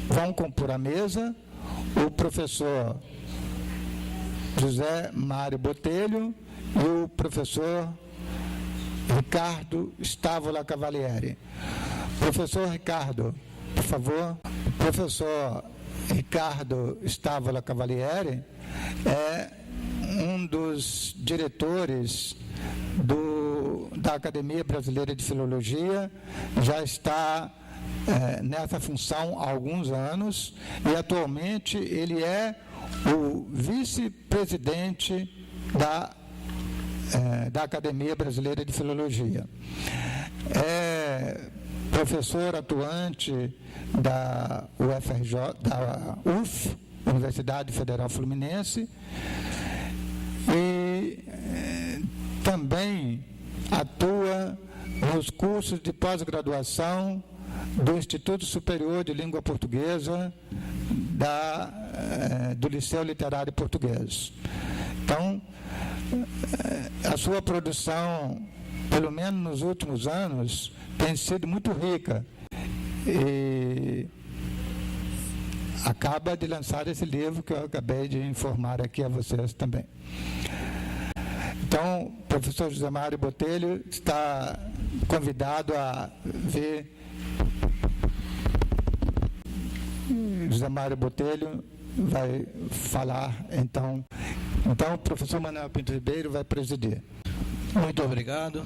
vão compor a mesa o professor José Mário Botelho e o professor Ricardo Stávola Cavalieri. Professor Ricardo, por favor. O professor Ricardo Stávola Cavalieri é um dos diretores da Academia Brasileira de Filologia, já está nessa função há alguns anos e atualmente ele é o vice-presidente da Academia Brasileira de Filologia. É professor atuante da UF, Universidade Federal Fluminense, e também atua nos cursos de pós-graduação do Instituto Superior de Língua Portuguesa do Liceu Literário Português. Então, a sua produção, pelo menos nos últimos anos, tem sido muito rica e acaba de lançar esse livro que eu acabei de informar aqui a vocês também. Então, o professor José Mário Botelho está convidado a vir. José Mário Botelho vai falar, então o professor Manuel Pinto Ribeiro vai presidir. Muito obrigado.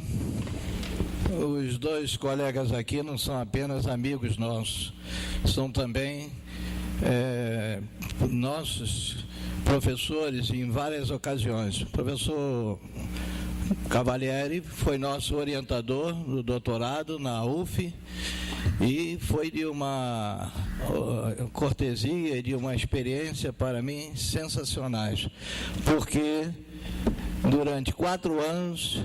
Os dois colegas aqui não são apenas amigos nossos, são também nossos professores em várias ocasiões. O professor Cavalieri foi nosso orientador no doutorado na UF e foi de uma cortesia e de uma experiência para mim sensacionais, porque durante 4 anos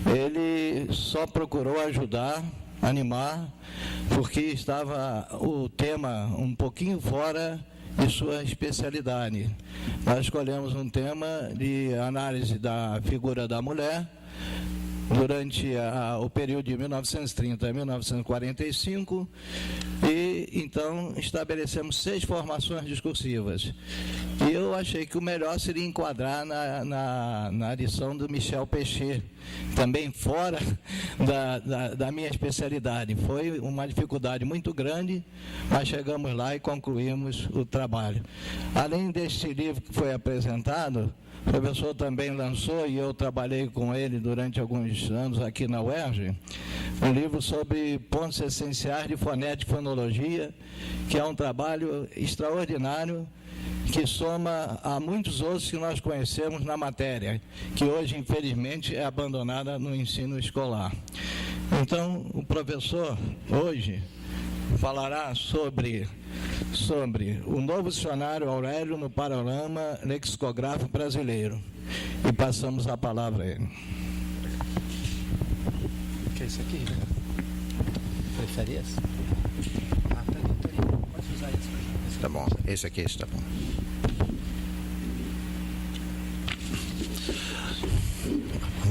ele só procurou ajudar, animar, porque estava o tema um pouquinho fora de sua especialidade. Nós escolhemos um tema de análise da figura da mulher durante o período de 1930 a 1945 e então estabelecemos 6 formações discursivas. E eu achei que o melhor seria enquadrar na lição do Michel Pechet, também fora da minha especialidade. Foi uma dificuldade muito grande, mas chegamos lá e concluímos o trabalho. Além deste livro que foi apresentado, o professor também lançou, e eu trabalhei com ele durante alguns anos aqui na UERJ, um livro sobre pontos essenciais de fonética e fonologia, que é um trabalho extraordinário, que soma a muitos outros que nós conhecemos na matéria, que hoje, infelizmente, é abandonada no ensino escolar. Então, o professor, hoje, falará sobre o novo dicionário Aurélio no panorama lexicográfico brasileiro. E passamos a palavra a ele. O que é isso aqui? Prefere esse? Pode usar esse. Tá bom, esse aqui está bom.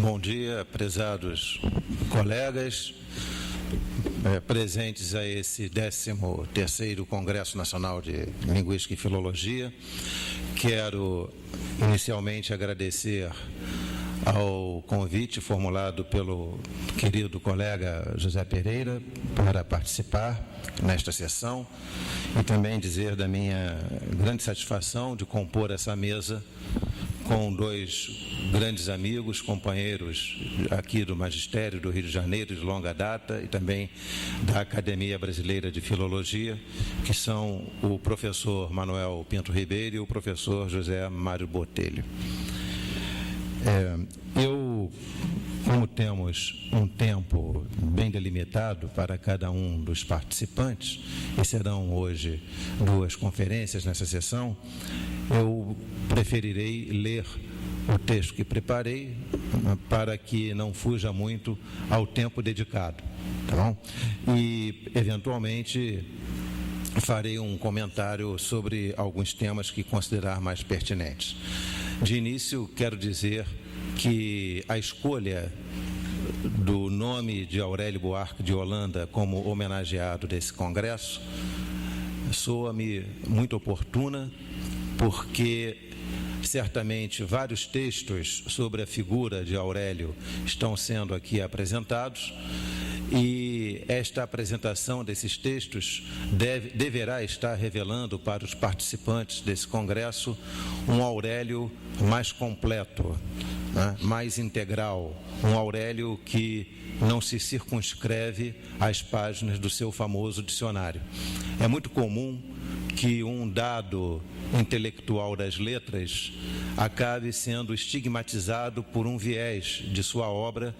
Bom dia, prezados colegas, presentes a esse 13º Congresso Nacional de Linguística e Filologia. Quero inicialmente agradecer ao convite formulado pelo querido colega José Pereira para participar nesta sessão e também dizer da minha grande satisfação de compor essa mesa com 2 grandes amigos, companheiros aqui do Magistério do Rio de Janeiro de longa data e também da Academia Brasileira de Filologia, que são o professor Manuel Pinto Ribeiro e o professor José Mário Botelho. Como temos um tempo bem delimitado para cada um dos participantes, e serão hoje 2 conferências nessa sessão, eu preferirei ler o texto que preparei para que não fuja muito ao tempo dedicado, tá bom? E, eventualmente, farei um comentário sobre alguns temas que considerar mais pertinentes. De início, quero dizer que a escolha do nome de Aurélio Buarque de Holanda como homenageado desse congresso soa-me muito oportuna, porque certamente vários textos sobre a figura de Aurélio estão sendo aqui apresentados, e esta apresentação desses textos deverá estar revelando para os participantes desse congresso um Aurélio mais completo, né, mais integral, um Aurélio que não se circunscreve às páginas do seu famoso dicionário. É muito comum que um dado intelectual das letras acabe sendo estigmatizado por um viés de sua obra,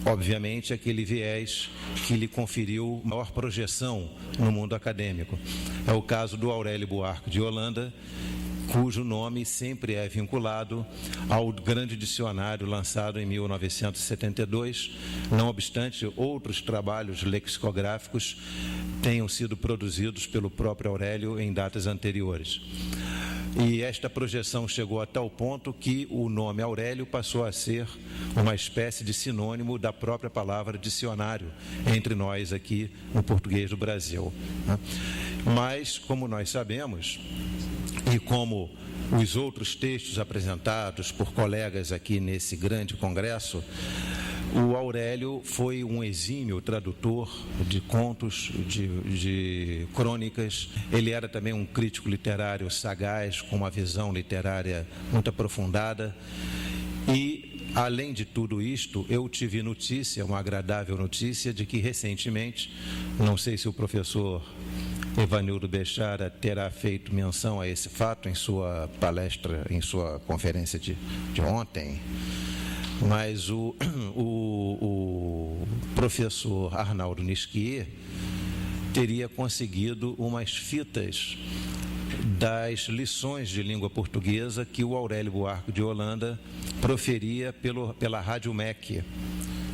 obviamente aquele viés que lhe conferiu maior projeção no mundo acadêmico. É o caso do Aurélio Buarque de Holanda, cujo nome sempre é vinculado ao grande dicionário lançado em 1972, não obstante outros trabalhos lexicográficos tenham sido produzidos pelo próprio Aurélio em datas anteriores. E esta projeção chegou a tal ponto que o nome Aurélio passou a ser uma espécie de sinônimo da própria palavra dicionário entre nós aqui no português do Brasil. Mas, como nós sabemos, e como os outros textos apresentados por colegas aqui nesse grande congresso, o Aurélio foi um exímio tradutor de contos, de crônicas. Ele era também um crítico literário sagaz, com uma visão literária muito aprofundada. E, além de tudo isto, eu tive notícia, uma agradável notícia, de que recentemente, não sei se o professor Evanildo Bechara terá feito menção a esse fato em sua palestra, em sua conferência de ontem, mas o professor Arnaldo Nisquier teria conseguido umas fitas das lições de língua portuguesa que o Aurélio Buarque de Holanda proferia pela Rádio MEC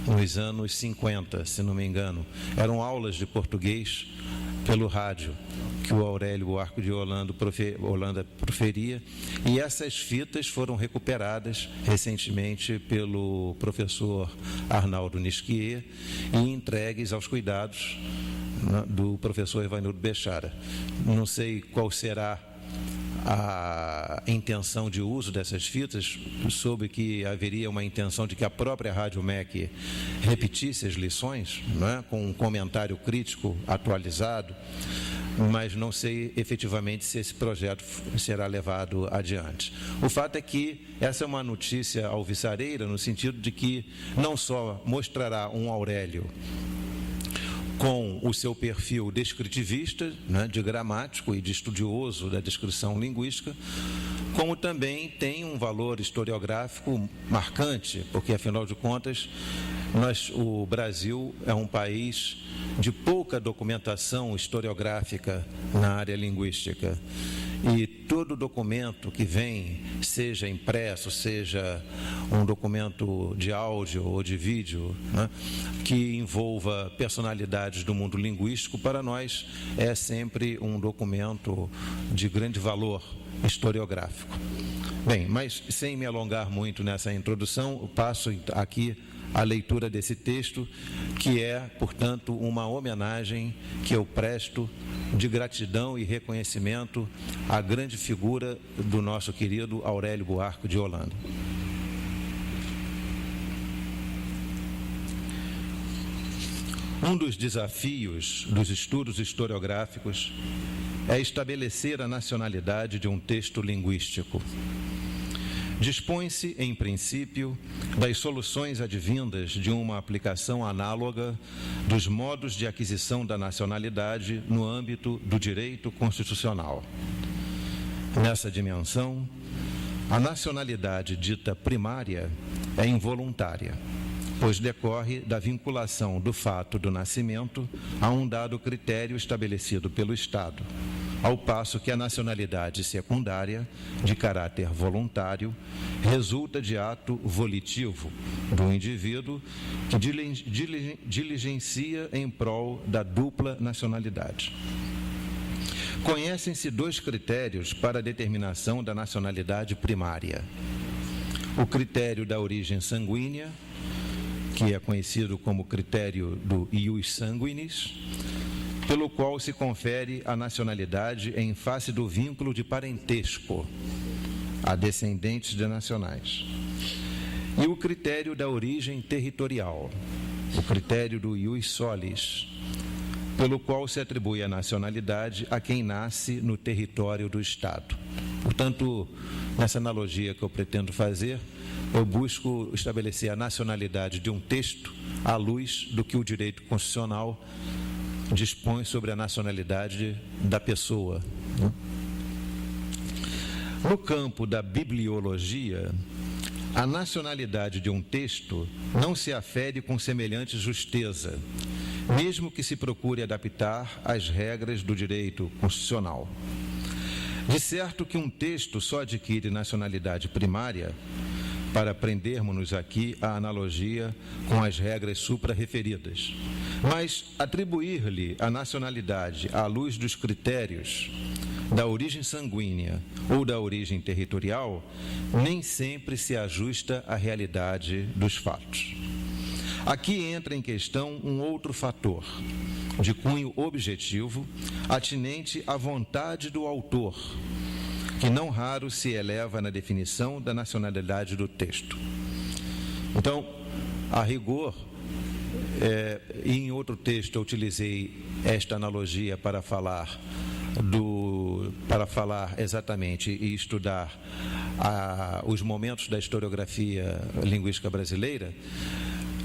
nos anos 50, se não me engano. Eram aulas de português pelo rádio que o Aurélio Buarque de Holanda proferia, e essas fitas foram recuperadas recentemente pelo professor Arnaldo Nisquier e entregues aos cuidados do professor Evanildo Bechara. Não sei qual será a intenção de uso dessas fitas, soube que haveria uma intenção de que a própria Rádio MEC repetisse as lições, né, com um comentário crítico atualizado, mas não sei efetivamente se esse projeto será levado adiante. O fato é que essa é uma notícia alvissareira, no sentido de que não só mostrará um Aurélio com o seu perfil descritivista, né, de gramático e de estudioso da descrição linguística, como também tem um valor historiográfico marcante, porque, afinal de contas, o Brasil é um país de pouca documentação historiográfica na área linguística. E todo documento que vem, seja impresso, seja um documento de áudio ou de vídeo, né, que envolva personalidades do mundo linguístico, para nós é sempre um documento de grande valor historiográfico. Bem, mas sem me alongar muito nessa introdução, eu passo aqui a leitura desse texto, que é, portanto, uma homenagem que eu presto de gratidão e reconhecimento à grande figura do nosso querido Aurélio Buarque de Holanda. Um dos desafios dos estudos historiográficos é estabelecer a nacionalidade de um texto linguístico. Dispõe-se, em princípio, das soluções advindas de uma aplicação análoga dos modos de aquisição da nacionalidade no âmbito do direito constitucional. Nessa dimensão, a nacionalidade dita primária é involuntária, pois decorre da vinculação do fato do nascimento a um dado critério estabelecido pelo Estado, ao passo que a nacionalidade secundária, de caráter voluntário, resulta de ato volitivo do indivíduo que diligencia em prol da dupla nacionalidade. Conhecem-se dois critérios para a determinação da nacionalidade primária: o critério da origem sanguínea, que é conhecido como critério do ius sanguinis, pelo qual se confere a nacionalidade em face do vínculo de parentesco a descendentes de nacionais. E o critério da origem territorial, o critério do ius solis, pelo qual se atribui a nacionalidade a quem nasce no território do Estado. Portanto, nessa analogia que eu pretendo fazer, eu busco estabelecer a nacionalidade de um texto à luz do que o direito constitucional dispõe sobre a nacionalidade da pessoa. No campo da bibliologia, a nacionalidade de um texto não se afere com semelhante justeza, mesmo que se procure adaptar às regras do direito constitucional. De certo que um texto só adquire nacionalidade primária, para prendermos-nos aqui à analogia com as regras suprarreferidas. Mas atribuir-lhe a nacionalidade à luz dos critérios da origem sanguínea ou da origem territorial nem sempre se ajusta à realidade dos fatos. Aqui entra em questão um outro fator, de cunho objetivo, atinente à vontade do autor, que não raro se eleva na definição da nacionalidade do texto. Então, a rigor, em outro texto eu utilizei esta analogia para falar exatamente e estudar os momentos da historiografia linguística brasileira.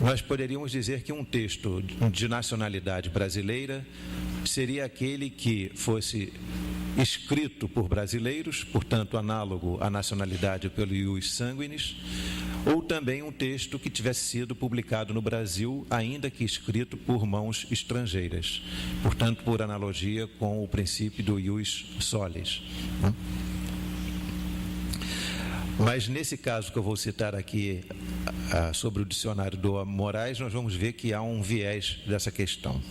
Nós poderíamos dizer que um texto de nacionalidade brasileira seria aquele que fosse escrito por brasileiros, portanto análogo à nacionalidade pelo ius sanguinis, ou também um texto que tivesse sido publicado no Brasil, ainda que escrito por mãos estrangeiras, portanto por analogia com o princípio do ius solis. Mas nesse caso que eu vou citar aqui sobre o dicionário do Moraes, nós vamos ver que há um viés dessa questão.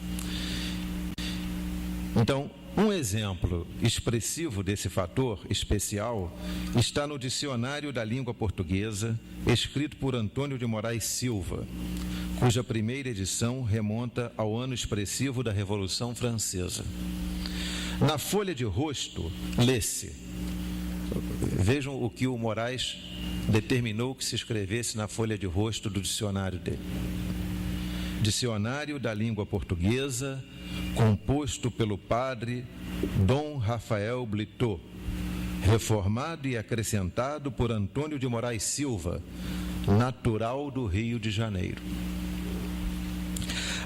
Então, um exemplo expressivo desse fator especial está no Dicionário da Língua Portuguesa, escrito por Antônio de Moraes Silva, cuja primeira edição remonta ao ano expressivo da Revolução Francesa. Na folha de rosto, lê-se. Vejam o que o Moraes determinou que se escrevesse na folha de rosto do dicionário dele. Dicionário da Língua Portuguesa, composto pelo padre Dom Rafael Blitot, reformado e acrescentado por Antônio de Moraes Silva, natural do Rio de Janeiro.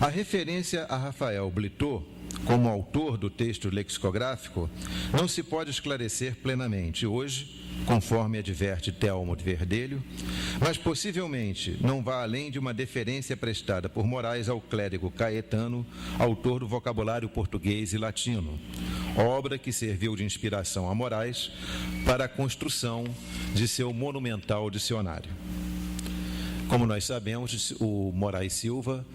A referência a Rafael Blitot como autor do texto lexicográfico não se pode esclarecer plenamente hoje, conforme adverte Telmo de Verdelho, mas possivelmente não vá além de uma deferência prestada por Moraes ao clérigo Caetano, autor do vocabulário português e latino, obra que serviu de inspiração a Moraes para a construção de seu monumental dicionário. Como nós sabemos, o Moraes Silva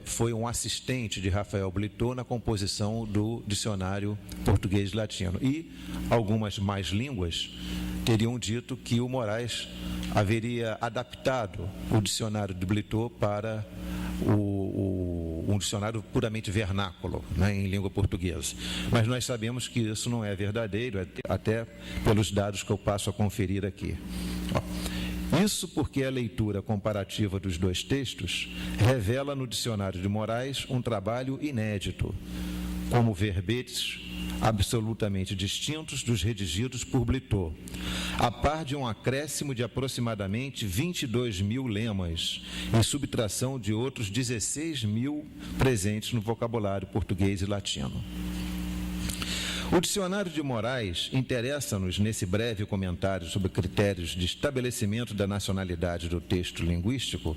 foi um assistente de Rafael Blitot na composição do dicionário português e latino. E algumas mais línguas teriam dito que o Moraes haveria adaptado o dicionário de Blitot para um dicionário puramente vernáculo, né, em língua portuguesa. Mas nós sabemos que isso não é verdadeiro, até pelos dados que eu passo a conferir aqui. Isso porque a leitura comparativa dos dois textos revela no dicionário de Moraes um trabalho inédito, como verbetes absolutamente distintos dos redigidos por Blitot, a par de um acréscimo de aproximadamente 22 mil lemas, em subtração de outros 16 mil presentes no vocabulário português e latino. O dicionário de Moraes interessa-nos nesse breve comentário sobre critérios de estabelecimento da nacionalidade do texto linguístico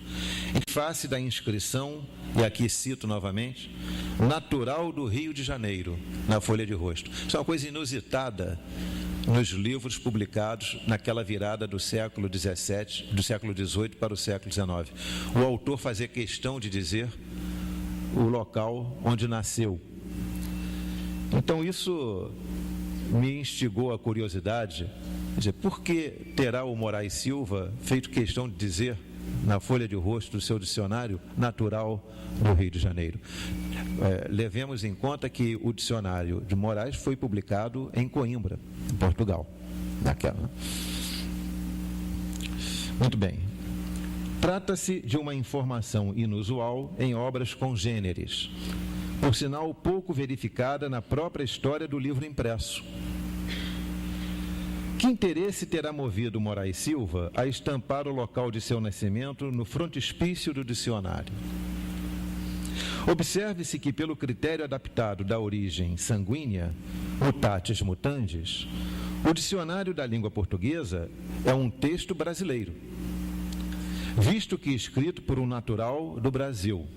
em face da inscrição, e aqui cito novamente, natural do Rio de Janeiro, na folha de rosto. Isso é uma coisa inusitada nos livros publicados naquela virada do século XVII, do século XVIII para o século XIX. O autor fazia questão de dizer o local onde nasceu. Então, isso me instigou a curiosidade, quer dizer, por que terá o Moraes Silva feito questão de dizer na folha de rosto do seu dicionário natural do Rio de Janeiro. Levemos em conta que o dicionário de Moraes foi publicado em Coimbra, em Portugal. Muito bem. Trata-se de uma informação inusual em obras congêneres, por sinal pouco verificada na própria história do livro impresso. Que interesse terá movido Moraes Silva a estampar o local de seu nascimento no frontispício do dicionário? Observe-se que, pelo critério adaptado da origem sanguínea, mutatis mutandis, o dicionário da língua portuguesa é um texto brasileiro, visto que escrito por um natural do Brasil.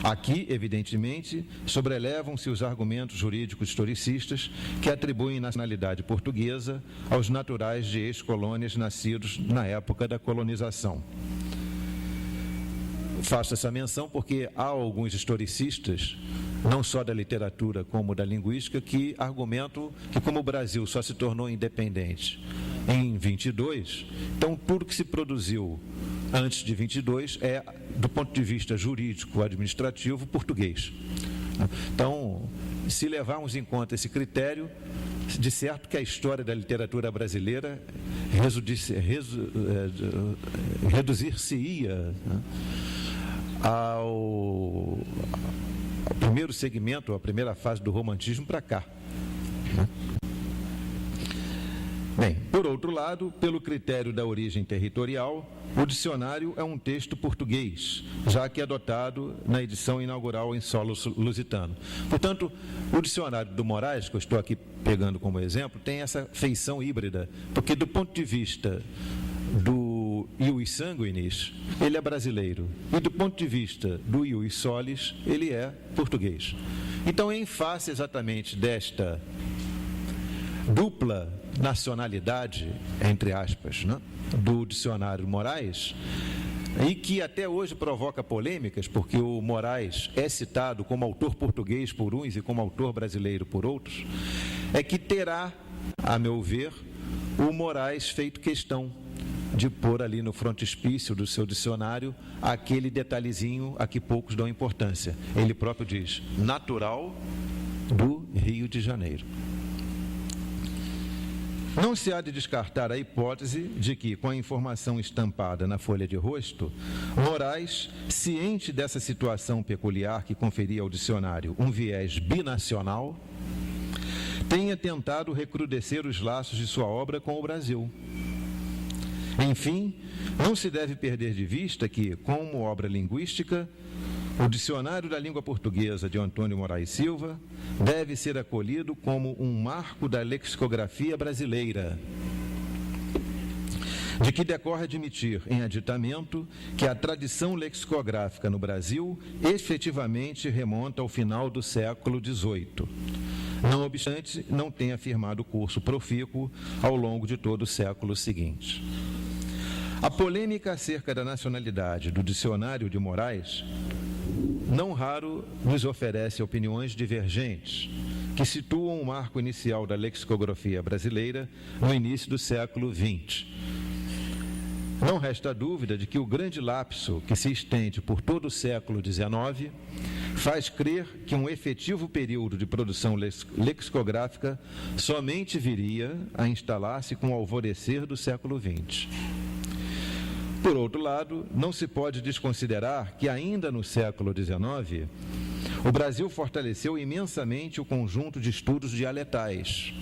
Aqui, evidentemente, sobrelevam-se os argumentos jurídicos historicistas que atribuem nacionalidade portuguesa aos naturais de ex-colônias nascidos na época da colonização. Faço essa menção porque há alguns historicistas, não só da literatura como da linguística, que argumentam que, como o Brasil só se tornou independente em 22, então tudo que se produziu antes de 22 é, do ponto de vista jurídico, administrativo, português. Então, se levarmos em conta esse critério, de certo que a história da literatura brasileira reduzir-se-ia ao primeiro segmento, a primeira fase do romantismo para cá. Bem, por outro lado, pelo critério da origem territorial, o dicionário é um texto português, já que é adotado na edição inaugural em solo lusitano. Portanto, o dicionário do Moraes, que eu estou aqui pegando como exemplo, tem essa feição híbrida, porque do ponto de vista do ius sanguinis, ele é brasileiro, e do ponto de vista do ius solis, ele é português. Então, em face exatamente desta dupla nacionalidade, entre aspas, né, do dicionário Moraes, e que até hoje provoca polêmicas, porque o Moraes é citado como autor português por uns e como autor brasileiro por outros, é que terá, a meu ver, o Moraes feito questão de pôr ali no frontispício do seu dicionário aquele detalhezinho a que poucos dão importância. Ele próprio diz, natural do Rio de Janeiro. Não se há de descartar a hipótese de que, com a informação estampada na folha de rosto, Moraes, ciente dessa situação peculiar que conferia ao dicionário um viés binacional, tenha tentado recrudescer os laços de sua obra com o Brasil. Enfim, não se deve perder de vista que, como obra linguística, o Dicionário da Língua Portuguesa de Antônio Moraes Silva deve ser acolhido como um marco da lexicografia brasileira, de que decorre admitir em aditamento que a tradição lexicográfica no Brasil efetivamente remonta ao final do século XVIII. Não obstante, não tem afirmado curso profícuo ao longo de todo o século seguinte. A polêmica acerca da nacionalidade do Dicionário de Moraes não raro nos oferece opiniões divergentes, que situam o marco inicial da lexicografia brasileira no início do século XX. Não resta dúvida de que o grande lapso que se estende por todo o século XIX faz crer que um efetivo período de produção lexicográfica somente viria a instalar-se com o alvorecer do século XX. Por outro lado, não se pode desconsiderar que ainda no século XIX, o Brasil fortaleceu imensamente o conjunto de estudos dialetais,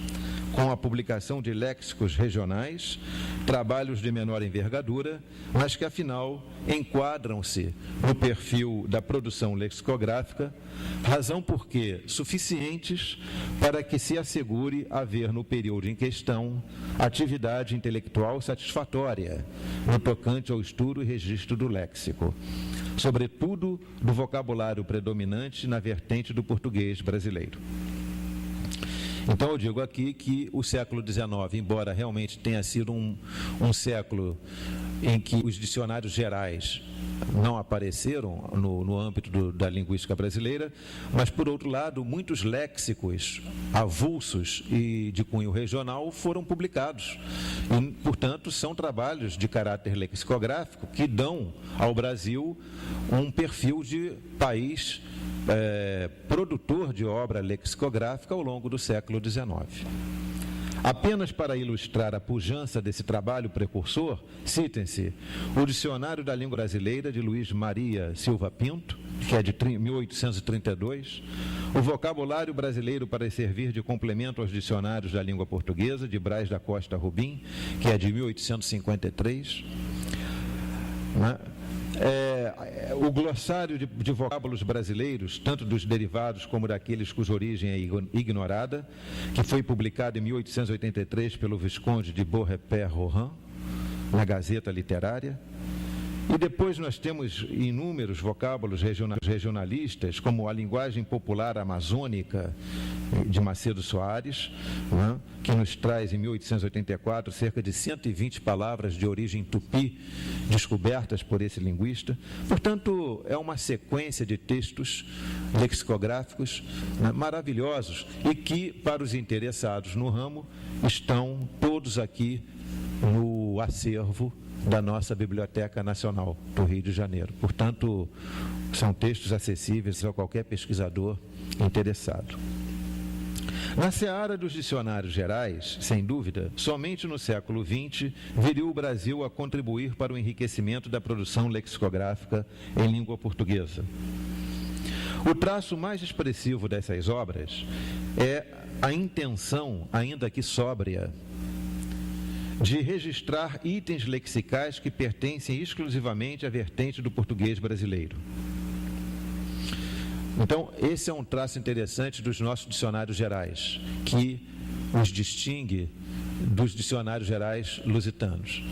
com a publicação de léxicos regionais, trabalhos de menor envergadura, mas que afinal enquadram-se no perfil da produção lexicográfica, razão porque suficientes para que se assegure haver no período em questão atividade intelectual satisfatória no tocante ao estudo e registro do léxico, sobretudo do vocabulário predominante na vertente do português brasileiro. Então, eu digo aqui que o século XIX, embora realmente tenha sido um século em que os dicionários gerais não apareceram no âmbito da linguística brasileira, mas, por outro lado, muitos léxicos avulsos e de cunho regional foram publicados. E, portanto, são trabalhos de caráter lexicográfico que dão ao Brasil um perfil de país produtor de obra lexicográfica ao longo do século XIX. Apenas para ilustrar a pujança desse trabalho precursor, citem-se o Dicionário da Língua Brasileira de Luiz Maria Silva Pinto, que é de 1832, o Vocabulário Brasileiro para servir de complemento aos dicionários da língua portuguesa, de Braz da Costa Rubim, que é de 1853, o glossário de vocábulos brasileiros, tanto dos derivados como daqueles cuja origem é ignorada, que foi publicado em 1883 pelo Visconde de Beaurepaire-Rohan, na Gazeta Literária. E depois nós temos inúmeros vocábulos regionalistas, como a linguagem popular amazônica de Macedo Soares, que nos traz em 1884 cerca de 120 palavras de origem tupi descobertas por esse linguista. Portanto, é uma sequência de textos lexicográficos maravilhosos e que, para os interessados no ramo, estão todos aqui no acervo da nossa Biblioteca Nacional do Rio de Janeiro. Portanto, são textos acessíveis a qualquer pesquisador interessado. Na seara dos dicionários gerais, sem dúvida, somente no século XX viria o Brasil a contribuir para o enriquecimento da produção lexicográfica em língua portuguesa. O traço mais expressivo dessas obras é a intenção, ainda que sóbria, de registrar itens lexicais que pertencem exclusivamente à vertente do português brasileiro. Então, esse é um traço interessante dos nossos dicionários gerais, que os distingue dos dicionários gerais lusitanos.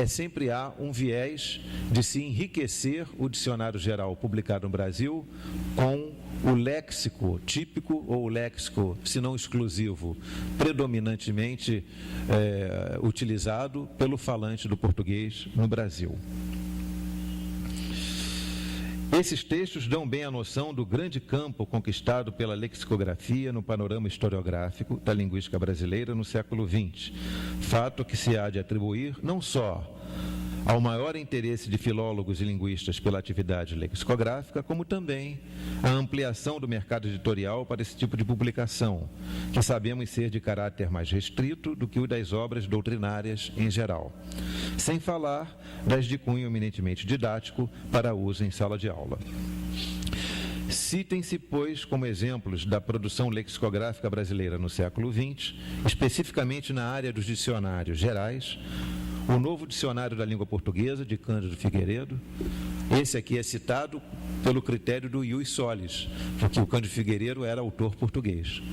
Sempre há um viés de se enriquecer o dicionário geral publicado no Brasil com o léxico típico ou o léxico, se não exclusivo, predominantemente utilizado pelo falante do português no Brasil. Esses textos dão bem a noção do grande campo conquistado pela lexicografia no panorama historiográfico da linguística brasileira no século XX, fato que se há de atribuir não só ao maior interesse de filólogos e linguistas pela atividade lexicográfica, como também à ampliação do mercado editorial para esse tipo de publicação, que sabemos ser de caráter mais restrito do que o das obras doutrinárias em geral, sem falar das de cunho eminentemente didático para uso em sala de aula. Citem-se, pois, como exemplos da produção lexicográfica brasileira no século XX, especificamente na área dos dicionários gerais, o Novo Dicionário da Língua Portuguesa, de Cândido Figueiredo. Esse aqui é citado pelo critério do ius solis, porque o Cândido Figueiredo era autor português.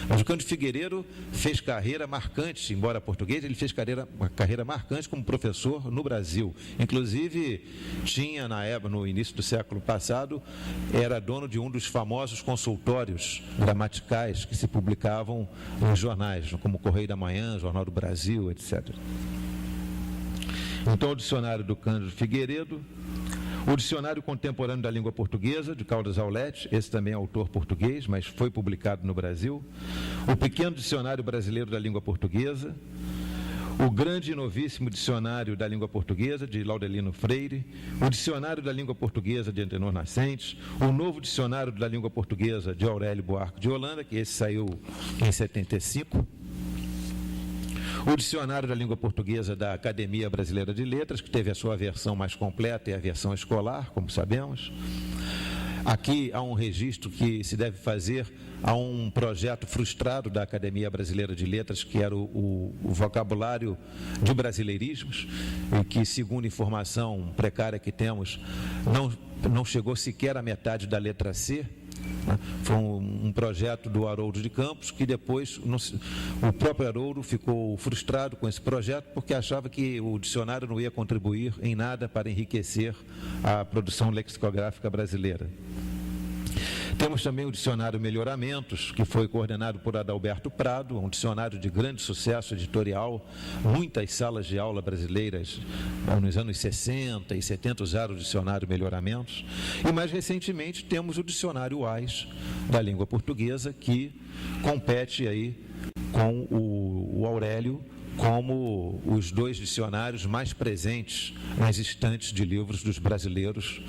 Mas o Cândido Figueiredo fez carreira marcante, embora português, ele fez uma carreira marcante como professor no Brasil. Inclusive, tinha na época, no início do século passado, era dono de um dos famosos consultórios gramaticais que se publicavam nos jornais, como Correio da Manhã, Jornal do Brasil, etc. Então, o dicionário do Cândido Figueiredo, o dicionário contemporâneo da língua portuguesa, de Caldas Aulete, esse também é autor português, mas foi publicado no Brasil, o pequeno dicionário brasileiro da língua portuguesa, o grande e novíssimo dicionário da língua portuguesa, de Laudelino Freire, o dicionário da língua portuguesa de Antenor Nascentes, o novo dicionário da língua portuguesa de Aurélio Buarque de Holanda, que esse saiu em 75, o dicionário da língua portuguesa da Academia Brasileira de Letras, que teve a sua versão mais completa e a versão escolar, como sabemos. Aqui há um registro que se deve fazer a um projeto frustrado da Academia Brasileira de Letras, que era o vocabulário de brasileirismos, e que, segundo informação precária que temos, não chegou sequer à metade da letra C. Foi um projeto do Haroldo de Campos, que depois o próprio Haroldo ficou frustrado com esse projeto, porque achava que o dicionário não ia contribuir em nada para enriquecer a produção lexicográfica brasileira. Temos também o dicionário Melhoramentos, que foi coordenado por Adalberto Prado, um dicionário de grande sucesso editorial. Muitas salas de aula brasileiras, nos anos 60 e 70, usaram o dicionário Melhoramentos. E, mais recentemente, temos o dicionário UAS da língua portuguesa, que compete aí com o Aurélio como os dois dicionários mais presentes nas estantes de livros dos brasileiros,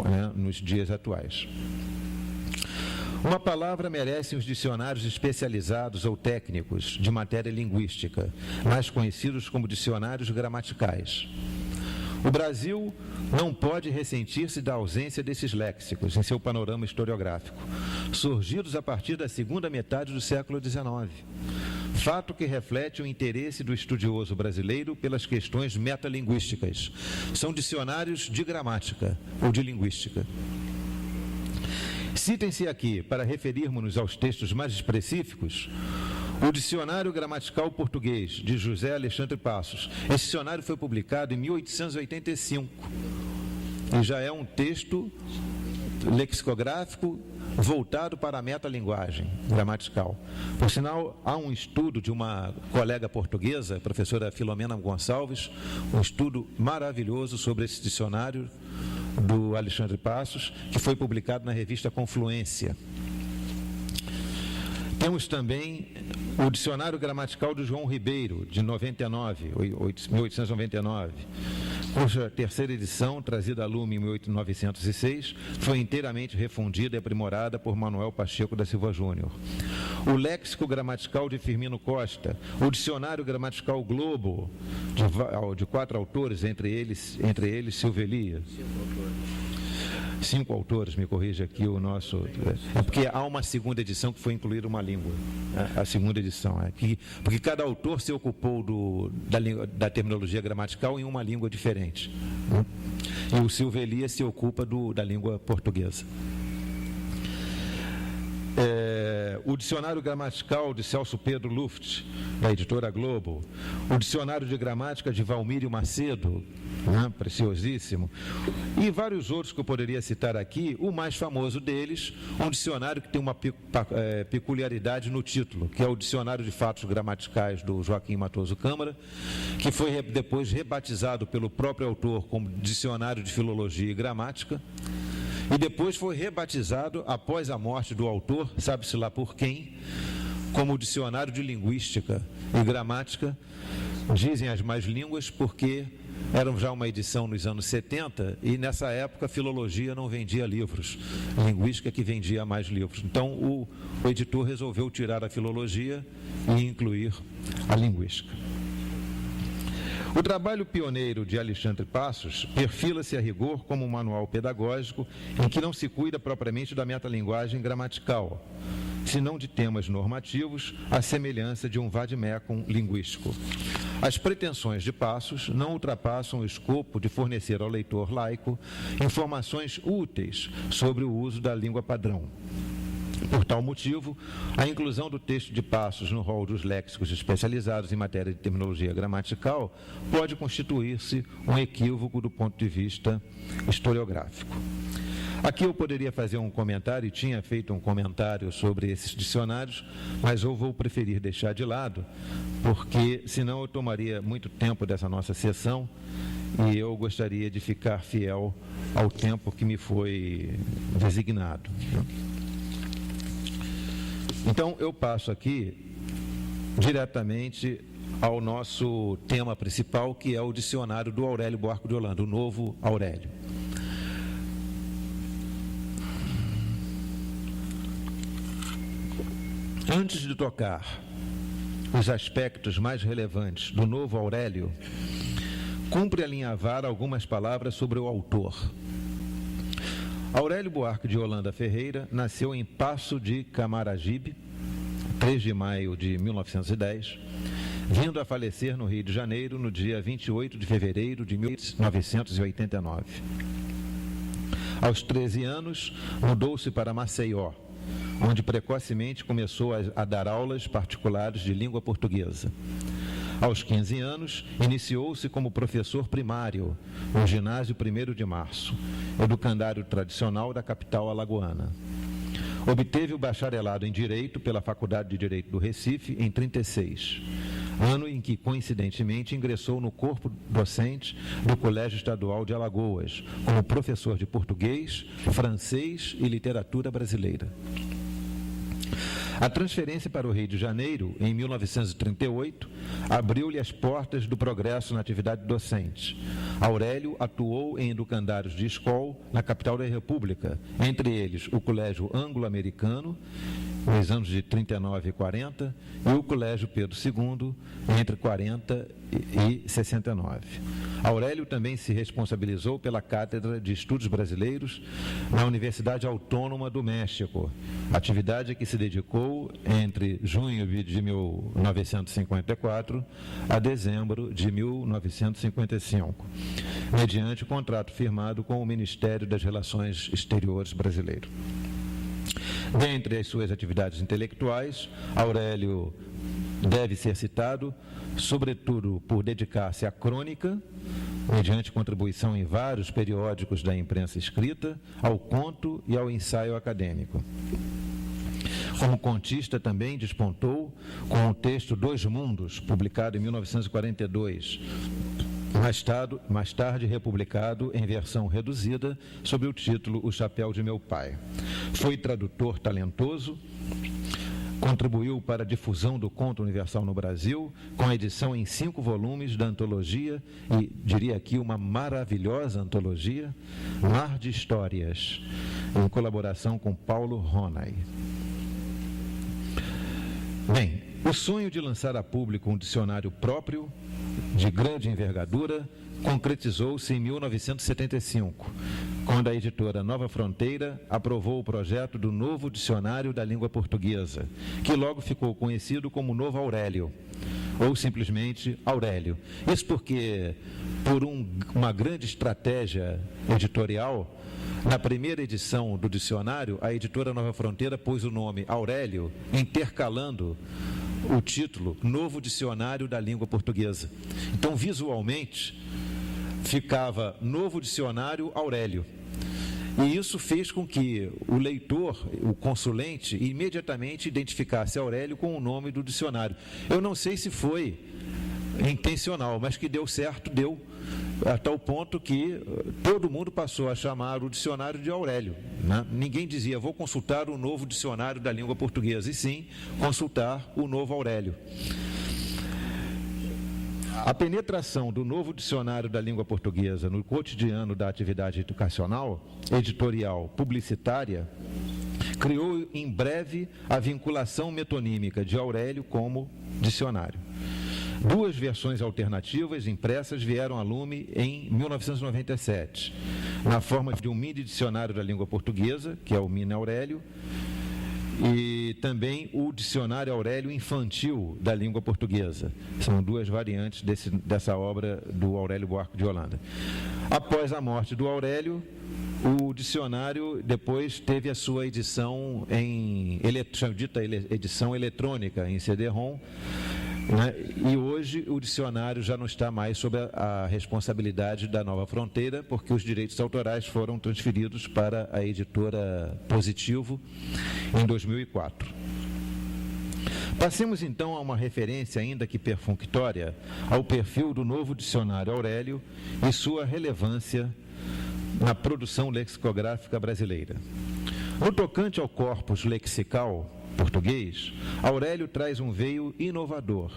né, nos dias atuais. Uma palavra merece os dicionários especializados ou técnicos de matéria linguística, mais conhecidos como dicionários gramaticais. O Brasil não pode ressentir-se da ausência desses léxicos em seu panorama historiográfico, surgidos a partir da segunda metade do século XIX. Fato que reflete o interesse do estudioso brasileiro pelas questões metalinguísticas. São dicionários de gramática ou de linguística. Citem-se aqui, para referirmos-nos aos textos mais específicos, o Dicionário Gramatical Português, de José Alexandre Passos. Esse dicionário foi publicado em 1885 e já é um texto lexicográfico voltado para a metalinguagem gramatical. Por sinal, há um estudo de uma colega portuguesa, a professora Filomena Gonçalves, um estudo maravilhoso sobre esse dicionário do Alexandre Passos, que foi publicado na revista Confluência. Temos também o Dicionário Gramatical do João Ribeiro, de 1899, cuja terceira edição, trazida a lume em 1906, foi inteiramente refundida e aprimorada por Manuel Pacheco da Silva Júnior. O Léxico Gramatical de Firmino Costa, o Dicionário Gramatical Globo, de 4 autores, entre eles Silva Elias. 5 autores, me corrija aqui o nosso... porque há uma segunda edição que foi incluir uma língua. A segunda edição. Porque cada autor se ocupou da terminologia gramatical em uma língua diferente. E o Silva Elias se ocupa da língua portuguesa. O Dicionário Gramatical de Celso Pedro Luft, da editora Globo, o Dicionário de Gramática de Valmírio Macedo, né, preciosíssimo, e vários outros que eu poderia citar aqui. O mais famoso deles, um dicionário que tem uma peculiaridade no título, que é o Dicionário de Fatos Gramaticais do Joaquim Matoso Câmara, que foi depois rebatizado pelo próprio autor como Dicionário de Filologia e Gramática, e depois foi rebatizado, após a morte do autor, sabe-se lá por quem, como Dicionário de Linguística e Gramática. Dizem as más línguas porque era já uma edição nos anos 70 e nessa época a filologia não vendia livros, linguística que vendia mais livros. Então o editor resolveu tirar a filologia e incluir a linguística. O trabalho pioneiro de Alexandre Passos perfila-se a rigor como um manual pedagógico em que não se cuida propriamente da metalinguagem gramatical, senão de temas normativos, à semelhança de um vade-mecum linguístico. As pretensões de Passos não ultrapassam o escopo de fornecer ao leitor laico informações úteis sobre o uso da língua padrão. Por tal motivo, a inclusão do texto de Passos no rol dos léxicos especializados em matéria de terminologia gramatical pode constituir-se um equívoco do ponto de vista historiográfico. Aqui eu poderia fazer um comentário, e tinha feito um comentário sobre esses dicionários, mas eu vou preferir deixar de lado, porque senão eu tomaria muito tempo dessa nossa sessão e eu gostaria de ficar fiel ao tempo que me foi designado. Então, eu passo aqui diretamente ao nosso tema principal, que é o dicionário do Aurélio Buarque de Holanda, o novo Aurélio. Antes de tocar os aspectos mais relevantes do novo Aurélio, cumpre alinhavar algumas palavras sobre o autor. Aurélio Buarque de Holanda Ferreira nasceu em Paço de Camaragibe, 3 de maio de 1910, vindo a falecer no Rio de Janeiro no dia 28 de fevereiro de 1989. Aos 13 anos, mudou-se para Maceió, onde precocemente começou a dar aulas particulares de língua portuguesa. Aos 15 anos, iniciou-se como professor primário no ginásio 1º de Março, educandário tradicional da capital alagoana. Obteve o bacharelado em Direito pela Faculdade de Direito do Recife em 1936, ano em que, coincidentemente, ingressou no corpo docente do Colégio Estadual de Alagoas, como professor de português, francês e literatura brasileira. A transferência para o Rio de Janeiro, em 1938, abriu-lhe as portas do progresso na atividade docente. Aurélio atuou em educandários de escola na capital da República, entre eles o Colégio Anglo-Americano, nos anos de 39 e 40, e o Colégio Pedro II, entre 40 e 69. Aurélio também se responsabilizou pela Cátedra de Estudos Brasileiros na Universidade Autônoma do México, atividade a que se dedicou entre junho de 1954 a dezembro de 1955, mediante contrato firmado com o Ministério das Relações Exteriores brasileiro. Dentre as suas atividades intelectuais, Aurélio deve ser citado, sobretudo por dedicar-se à crônica, mediante contribuição em vários periódicos da imprensa escrita, ao conto e ao ensaio acadêmico. Como contista também despontou com o texto Dois Mundos, publicado em 1942, mais tarde republicado em versão reduzida, sob o título O Chapéu de Meu Pai. Foi tradutor talentoso, contribuiu para a difusão do conto universal no Brasil, com a edição em 5 volumes da antologia, e diria aqui uma maravilhosa antologia, Mar de Histórias, em colaboração com Paulo Ronay. Bem, o sonho de lançar a público um dicionário próprio, de grande envergadura, concretizou-se em 1975, quando a editora Nova Fronteira aprovou o projeto do novo dicionário da língua portuguesa, que logo ficou conhecido como Novo Aurélio, ou simplesmente Aurélio. Isso porque, por uma grande estratégia editorial, na primeira edição do dicionário, a editora Nova Fronteira pôs o nome Aurélio, intercalando o título Novo Dicionário da Língua Portuguesa. Então, visualmente, ficava Novo Dicionário Aurélio. E isso fez com que o leitor, o consulente, imediatamente identificasse Aurélio com o nome do dicionário. Eu não sei se foi intencional, mas que deu certo, deu, a tal ponto que todo mundo passou a chamar o dicionário de Aurélio, né? Ninguém dizia, vou consultar o novo dicionário da língua portuguesa, e sim consultar o novo Aurélio. A penetração do novo dicionário da língua portuguesa no cotidiano da atividade educacional, editorial, publicitária, criou em breve a vinculação metonímica de Aurélio como dicionário. 2 versões alternativas impressas vieram a lume em 1997, na forma de um mini dicionário da língua portuguesa, que é o Mini Aurélio, e também o Dicionário Aurélio Infantil da Língua Portuguesa. São 2 variantes dessa obra do Aurélio Buarque de Holanda. Após a morte do Aurélio, o dicionário depois teve a sua edição dita edição eletrônica em CD-ROM, né? E hoje o dicionário já não está mais sob a responsabilidade da Nova Fronteira, porque os direitos autorais foram transferidos para a editora Positivo em 2004. Passemos então a uma referência, ainda que perfunctória, ao perfil do novo dicionário Aurélio e sua relevância na produção lexicográfica brasileira. No tocante ao corpus lexical português, Aurélio traz um veio inovador,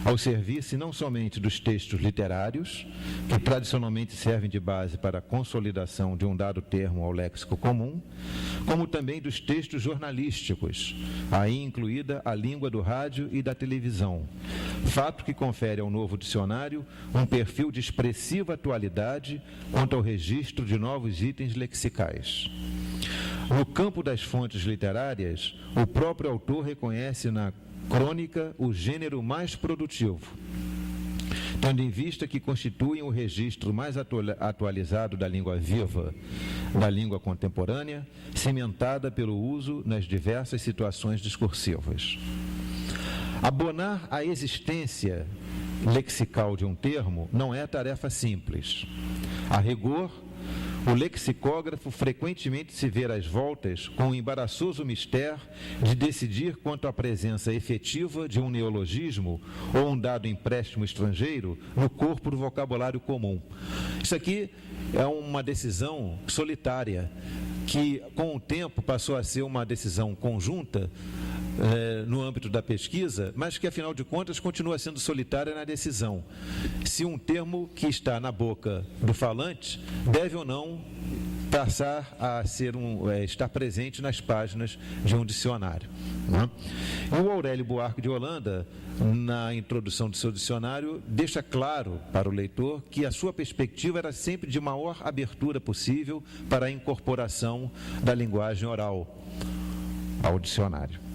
ao serviço não somente dos textos literários, que tradicionalmente servem de base para a consolidação de um dado termo ao léxico comum, como também dos textos jornalísticos, aí incluída a língua do rádio e da televisão, fato que confere ao novo dicionário um perfil de expressiva atualidade quanto ao registro de novos itens lexicais. No campo das fontes literárias, o próprio autor reconhece na crônica o gênero mais produtivo, tendo em vista que constituem o registro mais atualizado da língua viva, da língua contemporânea, cimentada pelo uso nas diversas situações discursivas. Abonar a existência lexical de um termo não é tarefa simples. A rigor, o lexicógrafo frequentemente se vê às voltas com o embaraçoso mistério de decidir quanto à presença efetiva de um neologismo ou um dado empréstimo estrangeiro no corpo do vocabulário comum. Isso aqui é uma decisão solitária, que com o tempo passou a ser uma decisão conjunta no âmbito da pesquisa, mas que, afinal de contas, continua sendo solitária na decisão se um termo que está na boca do falante deve ou não passar a ser estar presente nas páginas de um dicionário, né? E o Aurélio Buarque de Holanda, na introdução do seu dicionário, deixa claro para o leitor que a sua perspectiva era sempre de maior abertura possível para a incorporação da linguagem oral ao dicionário.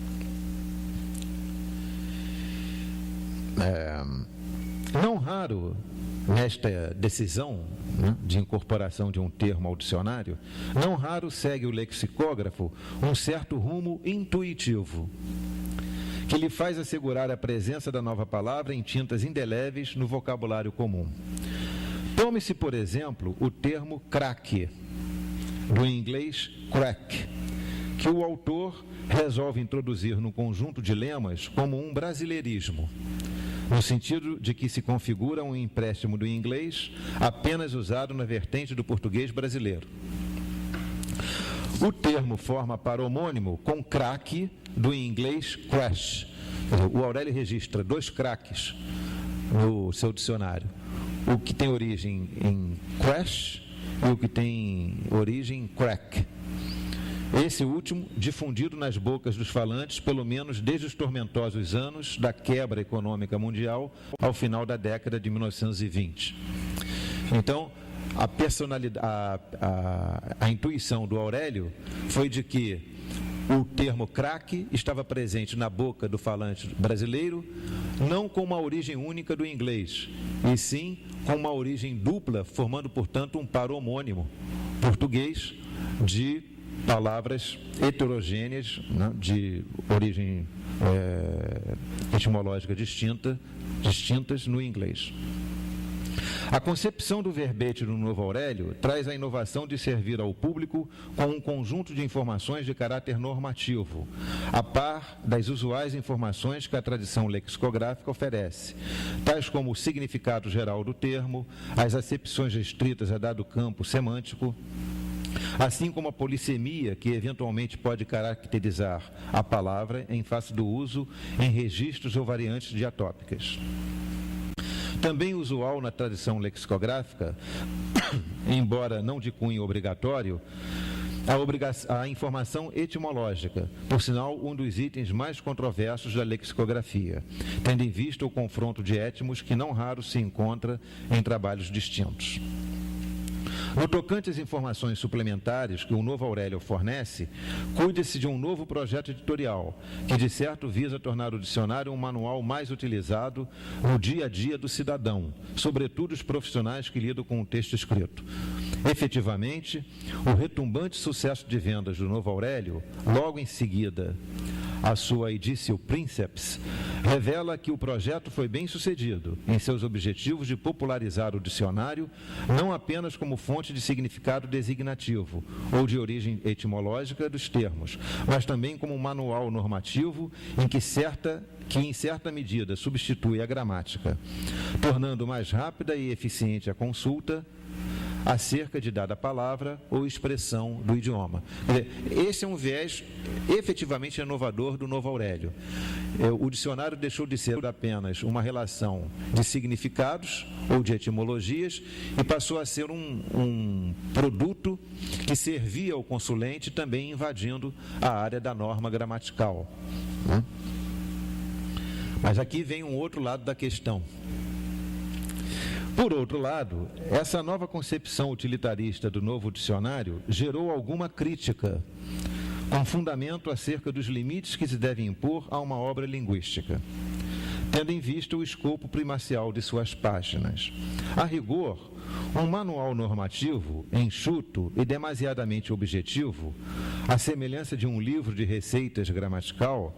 Não raro, nesta decisão, né, de incorporação de um termo ao dicionário, não raro segue o lexicógrafo um certo rumo intuitivo, que lhe faz assegurar a presença da nova palavra em tintas indeléveis no vocabulário comum. Tome-se, por exemplo, o termo craque, do inglês crack, que o autor resolve introduzir no conjunto de lemas como um brasileirismo, no sentido de que se configura um empréstimo do inglês apenas usado na vertente do português brasileiro. O termo forma par homônimo com craque do inglês crash. O Aurélio registra 2 craques no seu dicionário, o que tem origem em crash e o que tem origem em crack. Esse último difundido nas bocas dos falantes, pelo menos desde os tormentosos anos da quebra econômica mundial ao final da década de 1920. Então, a intuição do Aurélio foi de que o termo craque estava presente na boca do falante brasileiro, não com uma origem única do inglês, e sim com uma origem dupla, formando, portanto, um par homônimo português de palavras heterogêneas, né, de origem etimológica distintas no inglês. A concepção do verbete do Novo Aurélio traz a inovação de servir ao público com um conjunto de informações de caráter normativo, a par das usuais informações que a tradição lexicográfica oferece, tais como o significado geral do termo, as acepções restritas a dado campo semântico, assim como a polissemia que eventualmente pode caracterizar a palavra em face do uso em registros ou variantes diatópicas. Também usual na tradição lexicográfica, embora não de cunho obrigatório, a informação etimológica, por sinal um dos itens mais controversos da lexicografia, tendo em vista o confronto de étimos que não raro se encontra em trabalhos distintos. No tocante às informações suplementares que o Novo Aurélio fornece, cuide-se de um novo projeto editorial, que de certo visa tornar o dicionário um manual mais utilizado no dia a dia do cidadão, sobretudo os profissionais que lidam com o texto escrito. Efetivamente, o retumbante sucesso de vendas do Novo Aurélio, logo em seguida a sua Editio Princeps, revela que o projeto foi bem sucedido em seus objetivos de popularizar o dicionário, não apenas como fonte de significado designativo ou de origem etimológica dos termos, mas também como um manual normativo que em certa medida substitui a gramática, tornando mais rápida e eficiente a consulta acerca de dada palavra ou expressão do idioma. Esse é um viés efetivamente inovador do Novo Aurélio. O dicionário deixou de ser apenas uma relação de significados ou de etimologias e passou a ser um produto que servia ao consulente, também invadindo a área da norma gramatical, né? Mas aqui vem um outro lado da questão. Por outro lado, essa nova concepção utilitarista do novo dicionário gerou alguma crítica, com fundamento acerca dos limites que se devem impor a uma obra linguística, tendo em vista o escopo primacial de suas páginas. A rigor, um manual normativo, enxuto e demasiadamente objetivo, à semelhança de um livro de receitas gramatical,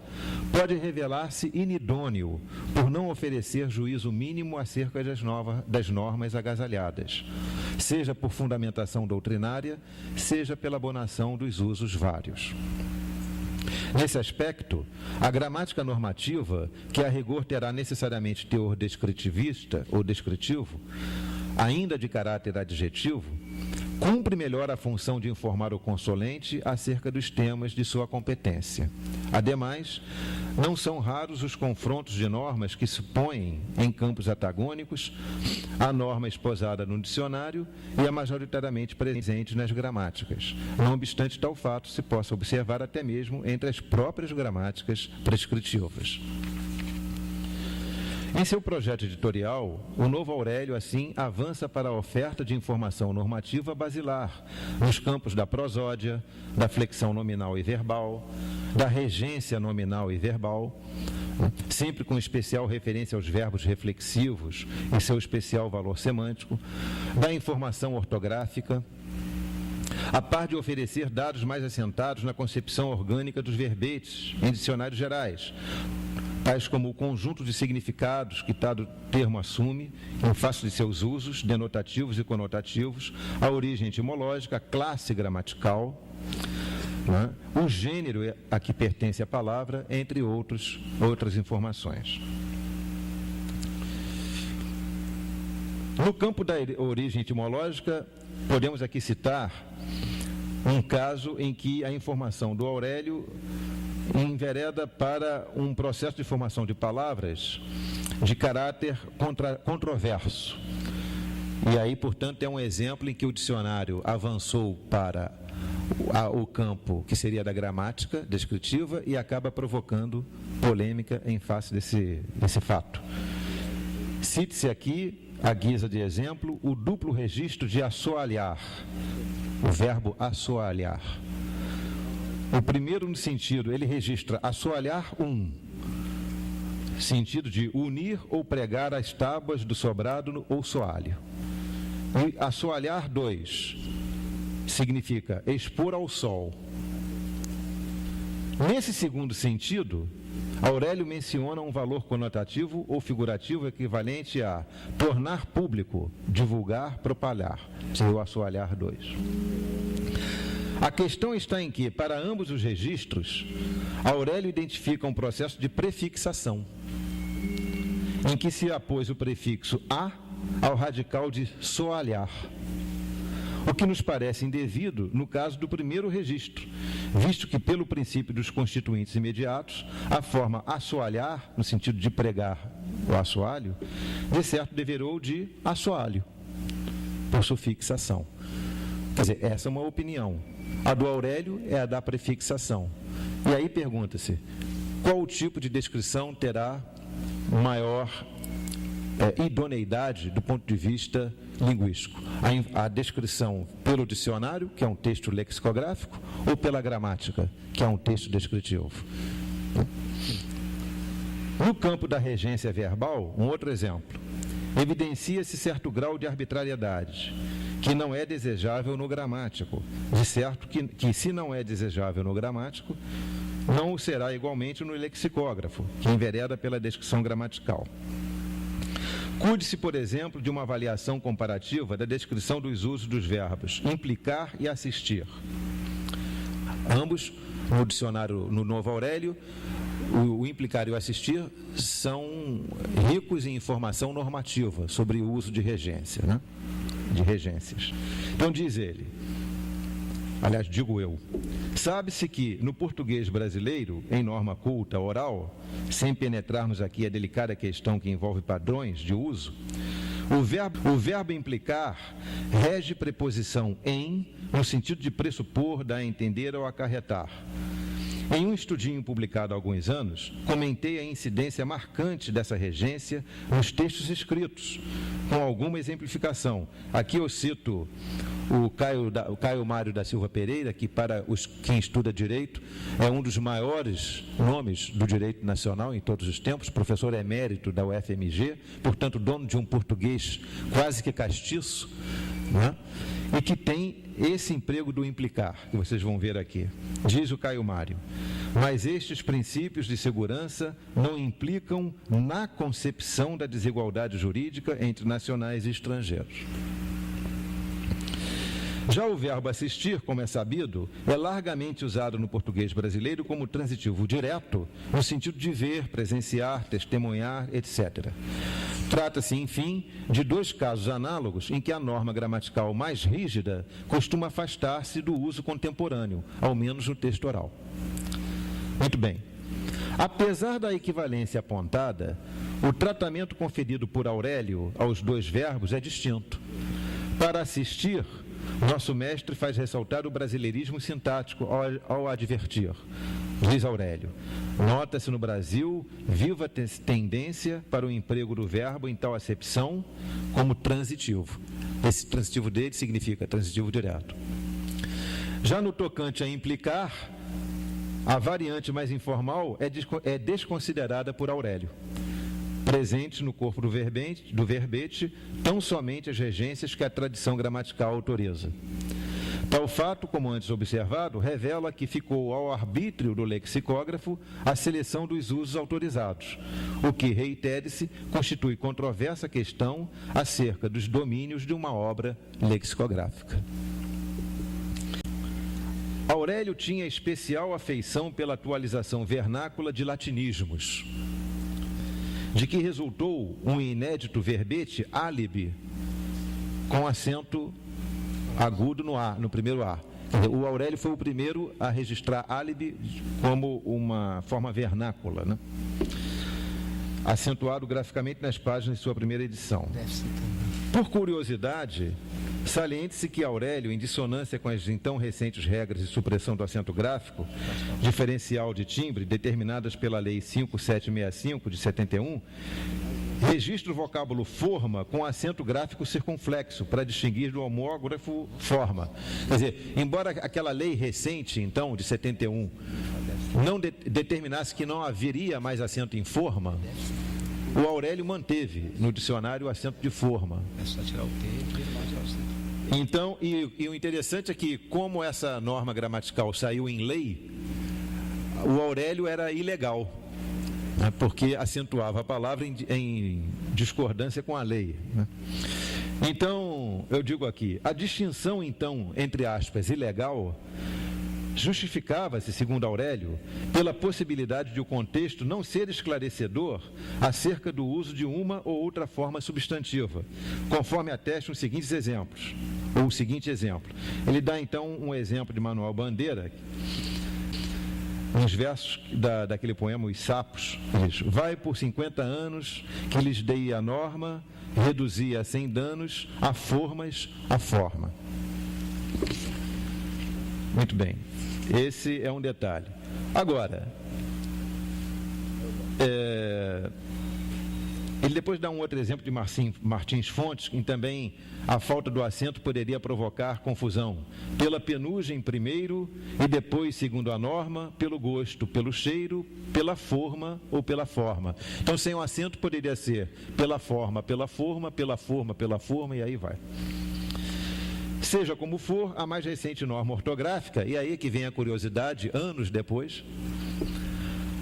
pode revelar-se inidôneo por não oferecer juízo mínimo acerca das normas agasalhadas, seja por fundamentação doutrinária, seja pela abonação dos usos vários. Nesse aspecto, a gramática normativa, que a rigor terá necessariamente teor descritivista ou descritivo, ainda de caráter adjetivo, cumpre melhor a função de informar o consulente acerca dos temas de sua competência. Ademais, não são raros os confrontos de normas que se põem em campos antagônicos à norma esposada no dicionário e a majoritariamente presente nas gramáticas. Não obstante tal fato, se possa observar até mesmo entre as próprias gramáticas prescritivas. Em seu projeto editorial, o Novo Aurélio, assim, avança para a oferta de informação normativa basilar nos campos da prosódia, da flexão nominal e verbal, da regência nominal e verbal, sempre com especial referência aos verbos reflexivos e seu especial valor semântico, da informação ortográfica, a par de oferecer dados mais assentados na concepção orgânica dos verbetes em dicionários gerais, tais como o conjunto de significados que tal termo assume, em face de seus usos, denotativos e conotativos, a origem etimológica, a classe gramatical, né, o gênero a que pertence a palavra, entre outras informações. No campo da origem etimológica, podemos aqui citar um caso em que a informação do Aurélio envereda para um processo de formação de palavras de caráter controverso. E aí, portanto, é um exemplo em que o dicionário avançou para o campo que seria da gramática descritiva e acaba provocando polêmica em face desse fato. Cite-se aqui, à guisa de exemplo, o duplo registro de assoalhar, o verbo assoalhar. O primeiro, no sentido, ele registra assoalhar sentido de unir ou pregar as tábuas do sobrado ou soalho. E assoalhar 2 significa expor ao sol. Nesse segundo sentido, Aurélio menciona um valor conotativo ou figurativo equivalente a tornar público, divulgar, propalar. Seria o assoalhar 2. A questão está em que, para ambos os registros, Aurélio identifica um processo de prefixação, em que se apôs o prefixo a ao radical de soalhar, o que nos parece indevido no caso do primeiro registro, visto que, pelo princípio dos constituintes imediatos, a forma assoalhar, no sentido de pregar o assoalho, de certo deverou de assoalho, por sufixação. Quer dizer, essa é uma opinião. A do Aurélio é a da prefixação. E aí pergunta-se, qual o tipo de descrição terá maior idoneidade do ponto de vista linguístico? A descrição pelo dicionário, que é um texto lexicográfico, ou pela gramática, que é um texto descritivo? No campo da regência verbal, um outro exemplo. Evidencia-se certo grau de arbitrariedade, que não é desejável no gramático. De certo que se não é desejável no gramático, não o será igualmente no lexicógrafo, que envereda pela descrição gramatical. Cuide-se, por exemplo, de uma avaliação comparativa da descrição dos usos dos verbos implicar e assistir. Ambos, no dicionário, no Novo Aurélio, o implicar e o assistir são ricos em informação normativa sobre o uso de regência, né? De regências. Então diz ele, aliás, digo eu, sabe-se que no português brasileiro, em norma culta oral, sem penetrarmos aqui a delicada questão que envolve padrões de uso, o verbo implicar rege preposição em, no sentido de pressupor, dar a entender ou acarretar. Em um estudinho publicado há alguns anos, comentei a incidência marcante dessa regência nos textos escritos, com alguma exemplificação. Aqui eu cito o Caio Mário da Silva Pereira, que para quem estuda direito é um dos maiores nomes do direito nacional em todos os tempos, professor emérito da UFMG, portanto dono de um português quase que castiço, né? E que tem esse emprego do implicar, que vocês vão ver aqui. Diz o Caio Mário, mas estes princípios de segurança não implicam na concepção da desigualdade jurídica entre nacionais e estrangeiros. Já o verbo assistir, como é sabido, é largamente usado no português brasileiro como transitivo direto, no sentido de ver, presenciar, testemunhar, etc. Trata-se, enfim, de dois casos análogos em que a norma gramatical mais rígida costuma afastar-se do uso contemporâneo, ao menos no texto oral. Muito bem. Apesar da equivalência apontada, o tratamento conferido por Aurélio aos dois verbos é distinto. Para assistir, nosso mestre faz ressaltar o brasileirismo sintático ao advertir. Diz Aurélio: nota-se no Brasil viva tendência para o emprego do verbo em tal acepção como transitivo. Esse transitivo dele significa transitivo direto. Já no tocante a implicar, a variante mais informal é desconsiderada por Aurélio. Presente no corpo do verbete, tão somente as regências que a tradição gramatical autoriza. Tal fato, como antes observado, revela que ficou ao arbítrio do lexicógrafo a seleção dos usos autorizados, o que, reitere-se, constitui controversa questão acerca dos domínios de uma obra lexicográfica. Aurélio tinha especial afeição pela atualização vernácula de latinismos, de que resultou um inédito verbete álibi, com acento agudo no A, no primeiro A. O Aurélio foi o primeiro a registrar álibi como uma forma vernácula, né? Acentuado graficamente nas páginas de sua primeira edição. Por curiosidade, saliente-se que Aurélio, em dissonância com as então recentes regras de supressão do acento gráfico, diferencial de timbre, determinadas pela Lei 5765 de 71, registra o vocábulo forma com acento gráfico circunflexo, para distinguir do homógrafo forma. Quer dizer, embora aquela lei recente, então, de 71, não determinasse que não haveria mais acento em forma, o Aurélio manteve no dicionário o acento de forma. É só tirar o T e tirar o C. Então, e o interessante é que, como essa norma gramatical saiu em lei, o Aurélio era ilegal, né, porque acentuava a palavra em discordância com a lei, né? Então, eu digo aqui, a distinção, então, entre aspas, ilegal, justificava-se, segundo Aurélio, pela possibilidade de o contexto não ser esclarecedor acerca do uso de uma ou outra forma substantiva, conforme atestam os seguintes exemplos, ou o seguinte exemplo. Ele dá, então, um exemplo de Manuel Bandeira, nos versos daquele poema Os Sapos, diz: vai por 50 anos que lhes dei a norma, reduzia sem danos a formas a forma. Muito bem. Esse é um detalhe. Agora, ele depois dá um outro exemplo de Martins Fontes, em também a falta do acento poderia provocar confusão, pela penugem primeiro e depois, segundo a norma, pelo gosto, pelo cheiro, pela forma ou pela forma. Então, sem o acento poderia ser pela forma, pela forma, pela forma, pela forma, e aí vai. Seja como for, a mais recente norma ortográfica, e aí que vem a curiosidade, anos depois,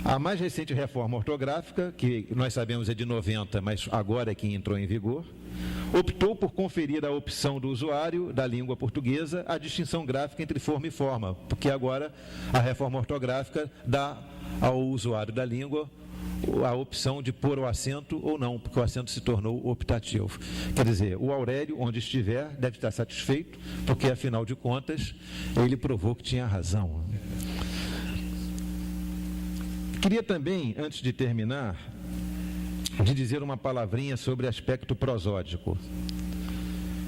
a mais recente reforma ortográfica, que nós sabemos é de 90, mas agora é que entrou em vigor, optou por conferir à opção do usuário da língua portuguesa a distinção gráfica entre forma e forma, porque agora a reforma ortográfica dá ao usuário da língua a opção de pôr o acento ou não, porque o acento se tornou optativo. Quer dizer, o Aurélio, onde estiver, deve estar satisfeito, porque, afinal de contas, ele provou que tinha razão. Queria também, antes de terminar, de dizer uma palavrinha sobre aspecto prosódico.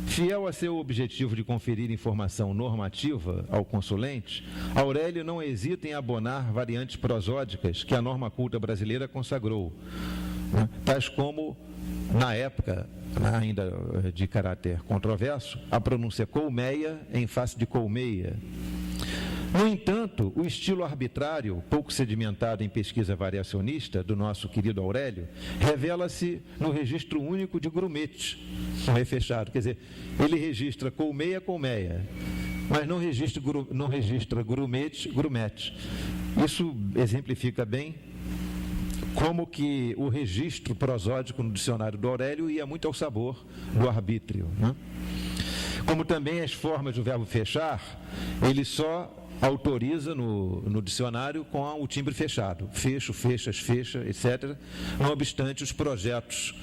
Fiel a seu objetivo de conferir informação normativa ao consulente, Aurélio não hesita em abonar variantes prosódicas que a norma culta brasileira consagrou, né, tais como, na época, ainda de caráter controverso, a pronúncia colmeia em face de colmeia. No entanto, o estilo arbitrário, pouco sedimentado em pesquisa variacionista do nosso querido Aurélio, revela-se no registro único de grumete, com E fechado. Quer dizer, ele registra colmeia, colmeia, mas não registra grumete, grumete. Isso exemplifica bem como que o registro prosódico no dicionário do Aurélio ia muito ao sabor do arbítrio, né? Como também as formas do verbo fechar, ele só autoriza no dicionário com o timbre fechado, fecho, fechas, fecha, etc. Não obstante, os projetos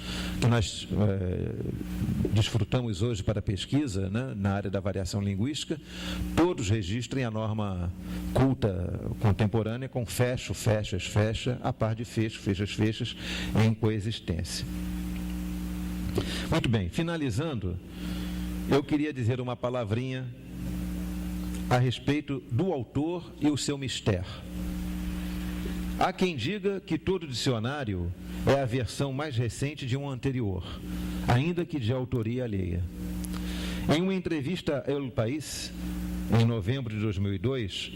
que nós desfrutamos hoje para pesquisa, né, na área da variação linguística, todos registrem a norma culta contemporânea com fecho, fechas, fecha, a par de fecho, fechas, fechas, em coexistência. Muito bem, finalizando, eu queria dizer uma palavrinha a respeito do autor e o seu mistério. Há quem diga que todo dicionário é a versão mais recente de um anterior, ainda que de autoria alheia. Em uma entrevista ao El País, em novembro de 2002,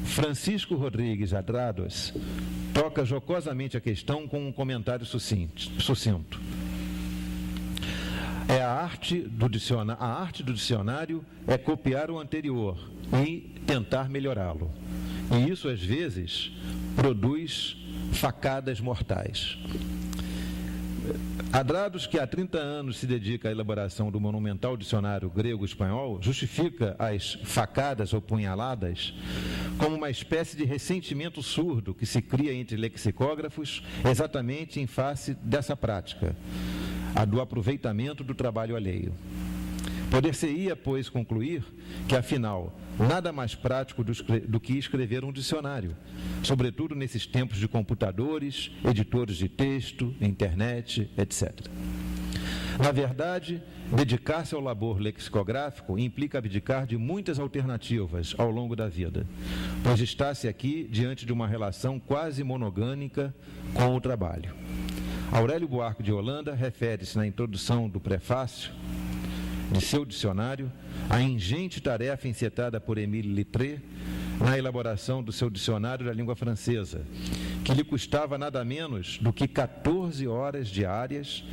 Francisco Rodrigues Adrados toca jocosamente a questão com um comentário sucinto. A arte do dicionário é copiar o anterior e tentar melhorá-lo. E isso, às vezes, produz facadas mortais. Adrados, que há 30 anos se dedica à elaboração do monumental dicionário grego-espanhol, justifica as facadas ou punhaladas como uma espécie de ressentimento surdo que se cria entre lexicógrafos exatamente em face dessa prática, a do aproveitamento do trabalho alheio. Poder-se-ia, pois, concluir que, afinal, nada mais prático do que escrever um dicionário, sobretudo nesses tempos de computadores, editores de texto, internet, etc. Na verdade, dedicar-se ao labor lexicográfico implica abdicar de muitas alternativas ao longo da vida, pois está-se aqui diante de uma relação quase monogâmica com o trabalho. Aurélio Buarque de Holanda refere-se na introdução do prefácio de seu dicionário à ingente tarefa encetada por Émile Littré na elaboração do seu dicionário da língua francesa, que lhe custava nada menos do que 14 horas diárias,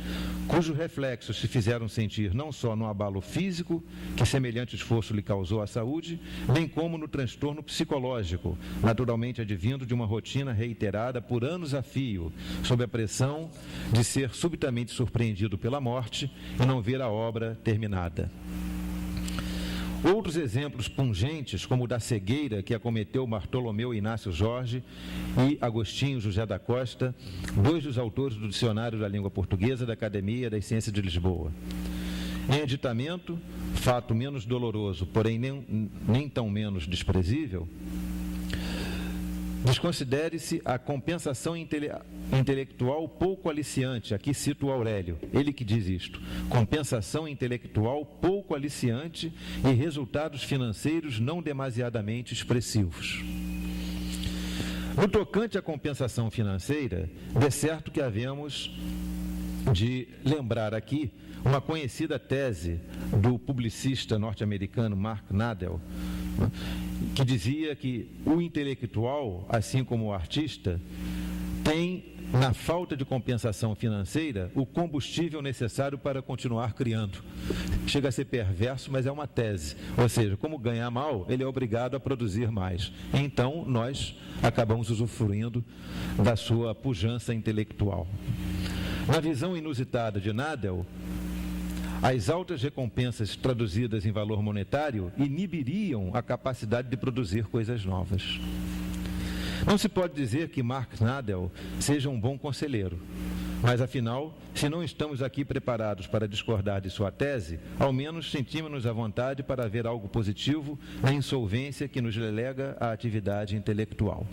cujos reflexos se fizeram sentir não só no abalo físico que semelhante esforço lhe causou à saúde, bem como no transtorno psicológico, naturalmente advindo de uma rotina reiterada por anos a fio, sob a pressão de ser subitamente surpreendido pela morte e não ver a obra terminada. Outros exemplos pungentes, como o da cegueira que acometeu Bartolomeu Inácio Jorge e Agostinho José da Costa, dois dos autores do Dicionário da Língua Portuguesa da Academia das Ciências de Lisboa. Em aditamento, fato menos doloroso, porém nem tão menos desprezível, desconsidere-se a compensação intelectual pouco aliciante. Aqui cito o Aurélio, ele que diz isto: compensação intelectual pouco aliciante e resultados financeiros não demasiadamente expressivos. No tocante à compensação financeira, de certo que havemos de lembrar aqui uma conhecida tese do publicista norte-americano Mark Nadel, que dizia que o intelectual, assim como o artista, tem, na falta de compensação financeira, o combustível necessário para continuar criando. Chega a ser perverso, mas é uma tese. Ou seja, como ganha mal, ele é obrigado a produzir mais. Então, nós acabamos usufruindo da sua pujança intelectual. Na visão inusitada de Nadel, as altas recompensas traduzidas em valor monetário inibiriam a capacidade de produzir coisas novas. Não se pode dizer que Mark Nadel seja um bom conselheiro, mas afinal, se não estamos aqui preparados para discordar de sua tese, ao menos sentimos-nos à vontade para ver algo positivo na insolvência que nos relega à atividade intelectual.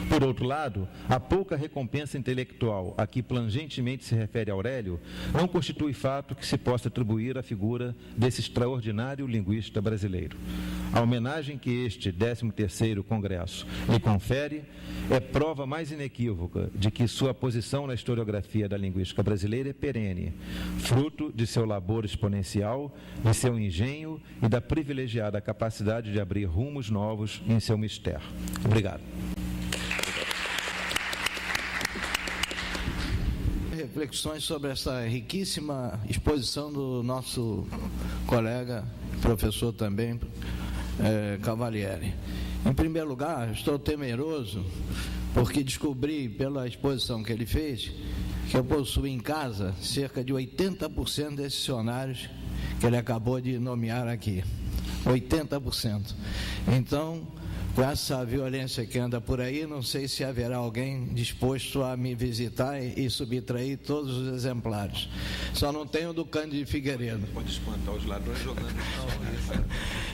Por outro lado, a pouca recompensa intelectual a que plangentemente se refere Aurélio não constitui fato que se possa atribuir à figura desse extraordinário linguista brasileiro. A homenagem que este 13º Congresso lhe confere é prova mais inequívoca de que sua posição na historiografia da linguística brasileira é perene, fruto de seu labor exponencial, de seu engenho e da privilegiada capacidade de abrir rumos novos em seu mistério. Obrigado. Reflexões sobre essa riquíssima exposição do nosso colega, professor também, Cavalieri. Em primeiro lugar, estou temeroso porque descobri pela exposição que ele fez que eu possuo em casa cerca de 80% desses dicionários que ele acabou de nomear aqui. 80%. Então, com essa violência que anda por aí, não sei se haverá alguém disposto a me visitar e subtrair todos os exemplares. Só não tenho do Cândido Figueiredo. Pode espantar os ladrões jogando.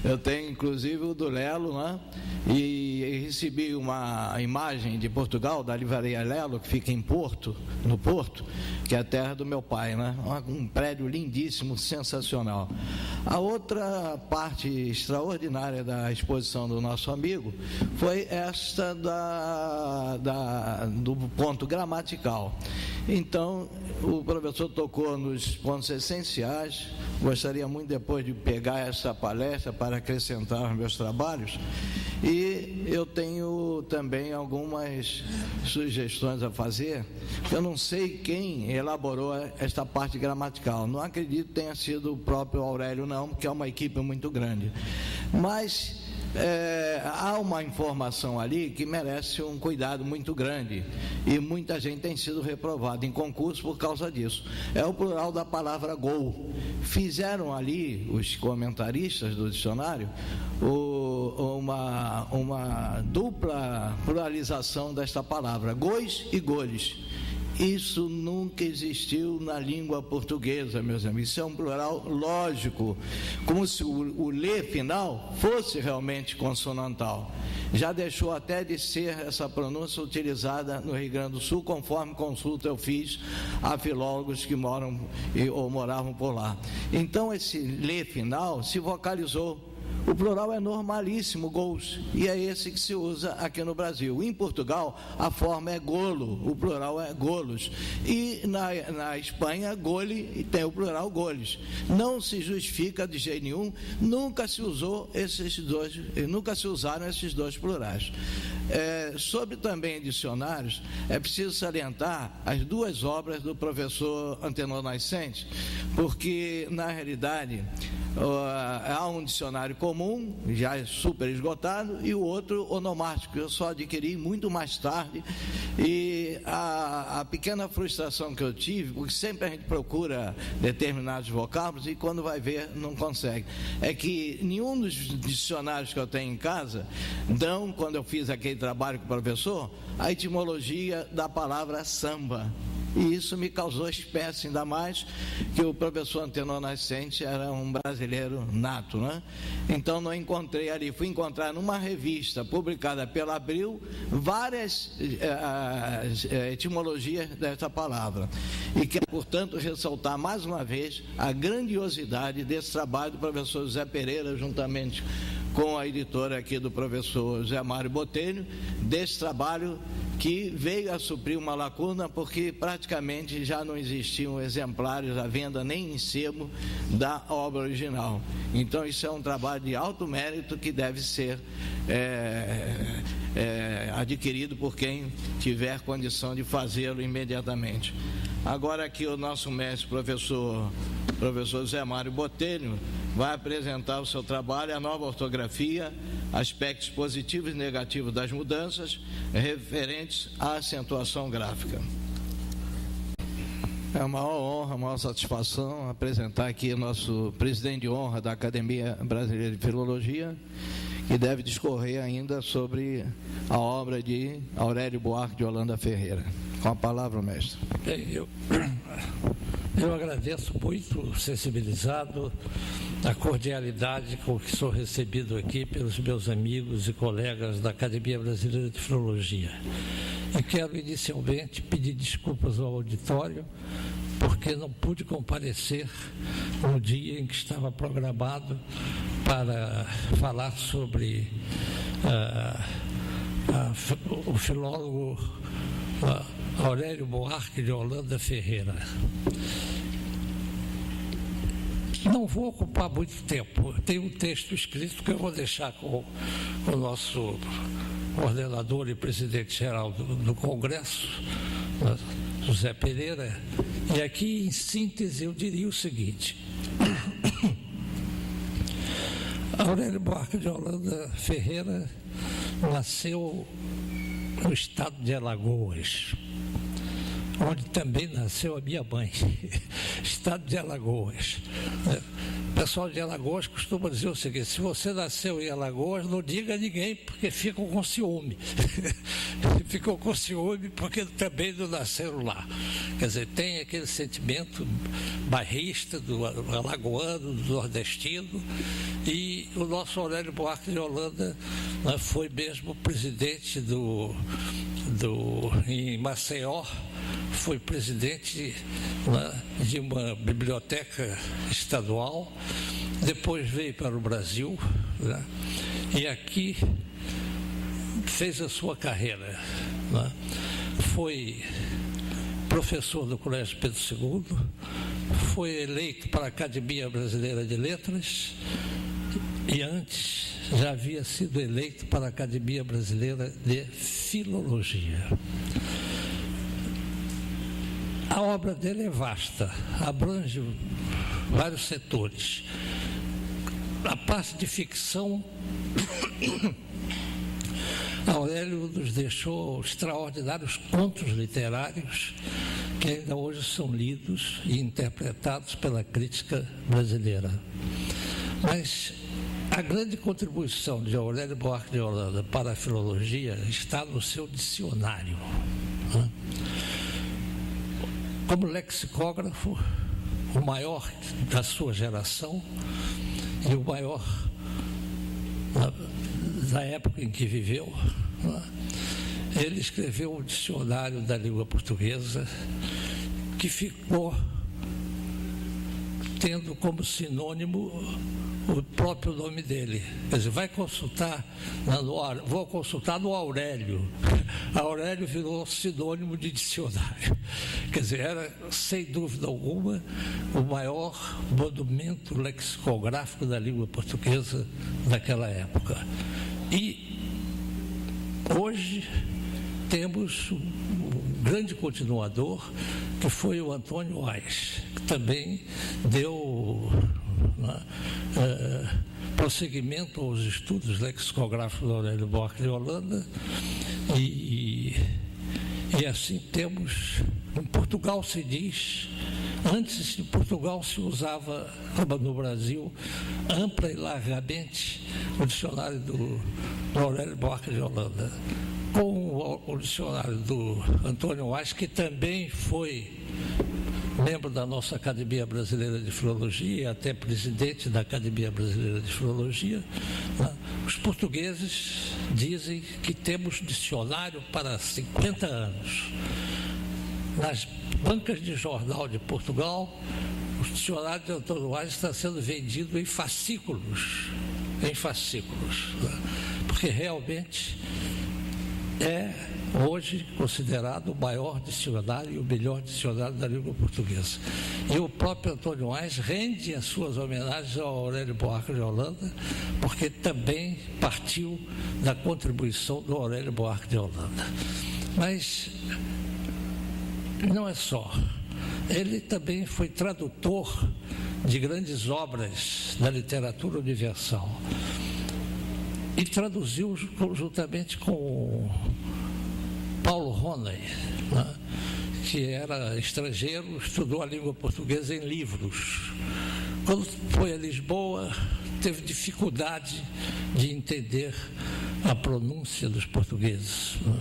Eu tenho, inclusive, o do Lelo, né? E recebi uma imagem de Portugal, da Livraria Lelo, que fica em Porto, no Porto, que é a terra do meu pai, né? Um prédio lindíssimo, sensacional. A outra parte extraordinária da exposição do nosso amigo foi esta do ponto gramatical. Então, o professor tocou nos pontos essenciais. Gostaria muito depois de pegar essa palestra para acrescentar aos meus trabalhos. E eu tenho também algumas sugestões a fazer. Eu não sei quem elaborou esta parte gramatical. Não acredito que tenha sido o próprio Aurélio, não, porque é uma equipe muito grande. Mas há uma informação ali que merece um cuidado muito grande, e muita gente tem sido reprovada em concurso por causa disso. É o plural da palavra gol. Fizeram ali os comentaristas do dicionário uma dupla pluralização desta palavra, gois e goles. Isso nunca existiu na língua portuguesa, meus amigos. Isso é um plural lógico, como se o lê final fosse realmente consonantal. Já deixou até de ser essa pronúncia utilizada no Rio Grande do Sul, conforme consulta eu fiz a filólogos que moram ou moravam por lá. Então, esse lê final se vocalizou. O plural é normalíssimo, gols, e é esse que se usa aqui no Brasil. Em Portugal, a forma é golo, o plural é golos. E na Espanha, gole, tem o plural goles. Não se justifica de jeito nenhum, nunca se usaram esses dois plurais. Sobre também dicionários, é preciso salientar as duas obras do professor Antenor Nascente, porque, na realidade, há um dicionário comum, já é super esgotado, e o outro onomástico, que eu só adquiri muito mais tarde. E a pequena frustração que eu tive, porque sempre a gente procura determinados vocábulos e quando vai ver não consegue, é que nenhum dos dicionários que eu tenho em casa dão, quando eu fiz aquele trabalho com o professor, a etimologia da palavra samba. E isso me causou espécie, ainda mais que o professor Antenor Nascente era um brasileiro nato, né? Então não encontrei ali, fui encontrar numa revista publicada pela Abril várias etimologias dessa palavra. E quero, portanto, ressaltar mais uma vez a grandiosidade desse trabalho do professor José Pereira, juntamente com a editora aqui do professor José Mário Botelho, desse trabalho que veio a suprir uma lacuna, porque praticamente já não existiam exemplares à venda nem em sebo da obra original. Então isso é um trabalho de alto mérito que deve ser adquirido por quem tiver condição de fazê-lo imediatamente. Agora aqui o nosso mestre, professor José Mário Botelho, vai apresentar o seu trabalho, a nova ortografia, aspectos positivos e negativos das mudanças referentes à acentuação gráfica. É uma honra, uma satisfação apresentar aqui o nosso presidente de honra da Academia Brasileira de Filologia, que deve discorrer ainda sobre a obra de Aurélio Buarque de Holanda Ferreira. Com a palavra, mestre. Eu agradeço muito, sensibilizado, a cordialidade com que sou recebido aqui pelos meus amigos e colegas da Academia Brasileira de Filologia. E quero inicialmente pedir desculpas ao auditório, porque não pude comparecer no dia em que estava programado para falar sobre o filólogo Aurélio Buarque de Holanda Ferreira. Não vou ocupar muito tempo. Tem um texto escrito que eu vou deixar com o nosso coordenador e presidente-geral do Congresso, José Pereira, e aqui, em síntese, eu diria o seguinte: Aurélio Buarque de Holanda Ferreira nasceu no estado de Alagoas, onde também nasceu a minha mãe, estado de Alagoas. pessoal de Alagoas costuma dizer o seguinte: se você nasceu em Alagoas, não diga a ninguém, porque ficam com ciúme. Ficam com ciúme porque também não nasceram lá. Quer dizer, tem aquele sentimento bairrista do alagoano, do nordestino, e o nosso Aurélio Buarque de Holanda, né, foi mesmo presidente em Maceió, foi presidente, né, de uma biblioteca estadual, depois veio para o Brasil, né, e aqui fez a sua carreira, né, foi professor do Colégio Pedro II, foi eleito para a Academia Brasileira de Letras e antes já havia sido eleito para a Academia Brasileira de Filologia. A obra dele é vasta, abrange vários setores. A parte de ficção, Aurélio nos deixou extraordinários contos literários que ainda hoje são lidos e interpretados pela crítica brasileira. Mas a grande contribuição de Aurélio Buarque de Holanda para a filologia está no seu dicionário, né? Como lexicógrafo, o maior da sua geração e o maior da época em que viveu, né? Ele escreveu um dicionário da língua portuguesa que ficou tendo como sinônimo o próprio nome dele. Quer dizer, vai consultar, vou consultar no Aurélio. Aurélio virou sinônimo de dicionário. Quer dizer, era, sem dúvida alguma, o maior monumento lexicográfico da língua portuguesa daquela época. E hoje temos um grande continuador, que foi o Antônio Aix, que também deu prosseguimento aos estudos lexicográficos do Aurélio Buarque de Holanda, e assim temos, em Portugal se diz, antes de Portugal se usava, como no Brasil, ampla e largamente o dicionário do Aurélio Buarque de Holanda, com o dicionário do Antônio Aix, que também foi membro da nossa Academia Brasileira de Filologia, até presidente da Academia Brasileira de Filologia. Os portugueses dizem que temos dicionário para 50 anos. Nas bancas de jornal de Portugal, o dicionário de Antônio Aix está sendo vendido em fascículos, porque realmente é hoje considerado o maior dicionário e o melhor dicionário da língua portuguesa. E o próprio Antônio Aix rende as suas homenagens ao Aurélio Buarque de Holanda, porque também partiu da contribuição do Aurélio Buarque de Holanda. Mas não é só. Ele também foi tradutor de grandes obras da literatura universal e traduziu juntamente com Paulo Ronay, né, que era estrangeiro, estudou a língua portuguesa em livros. Quando foi a Lisboa, teve dificuldade de entender a pronúncia dos portugueses, né?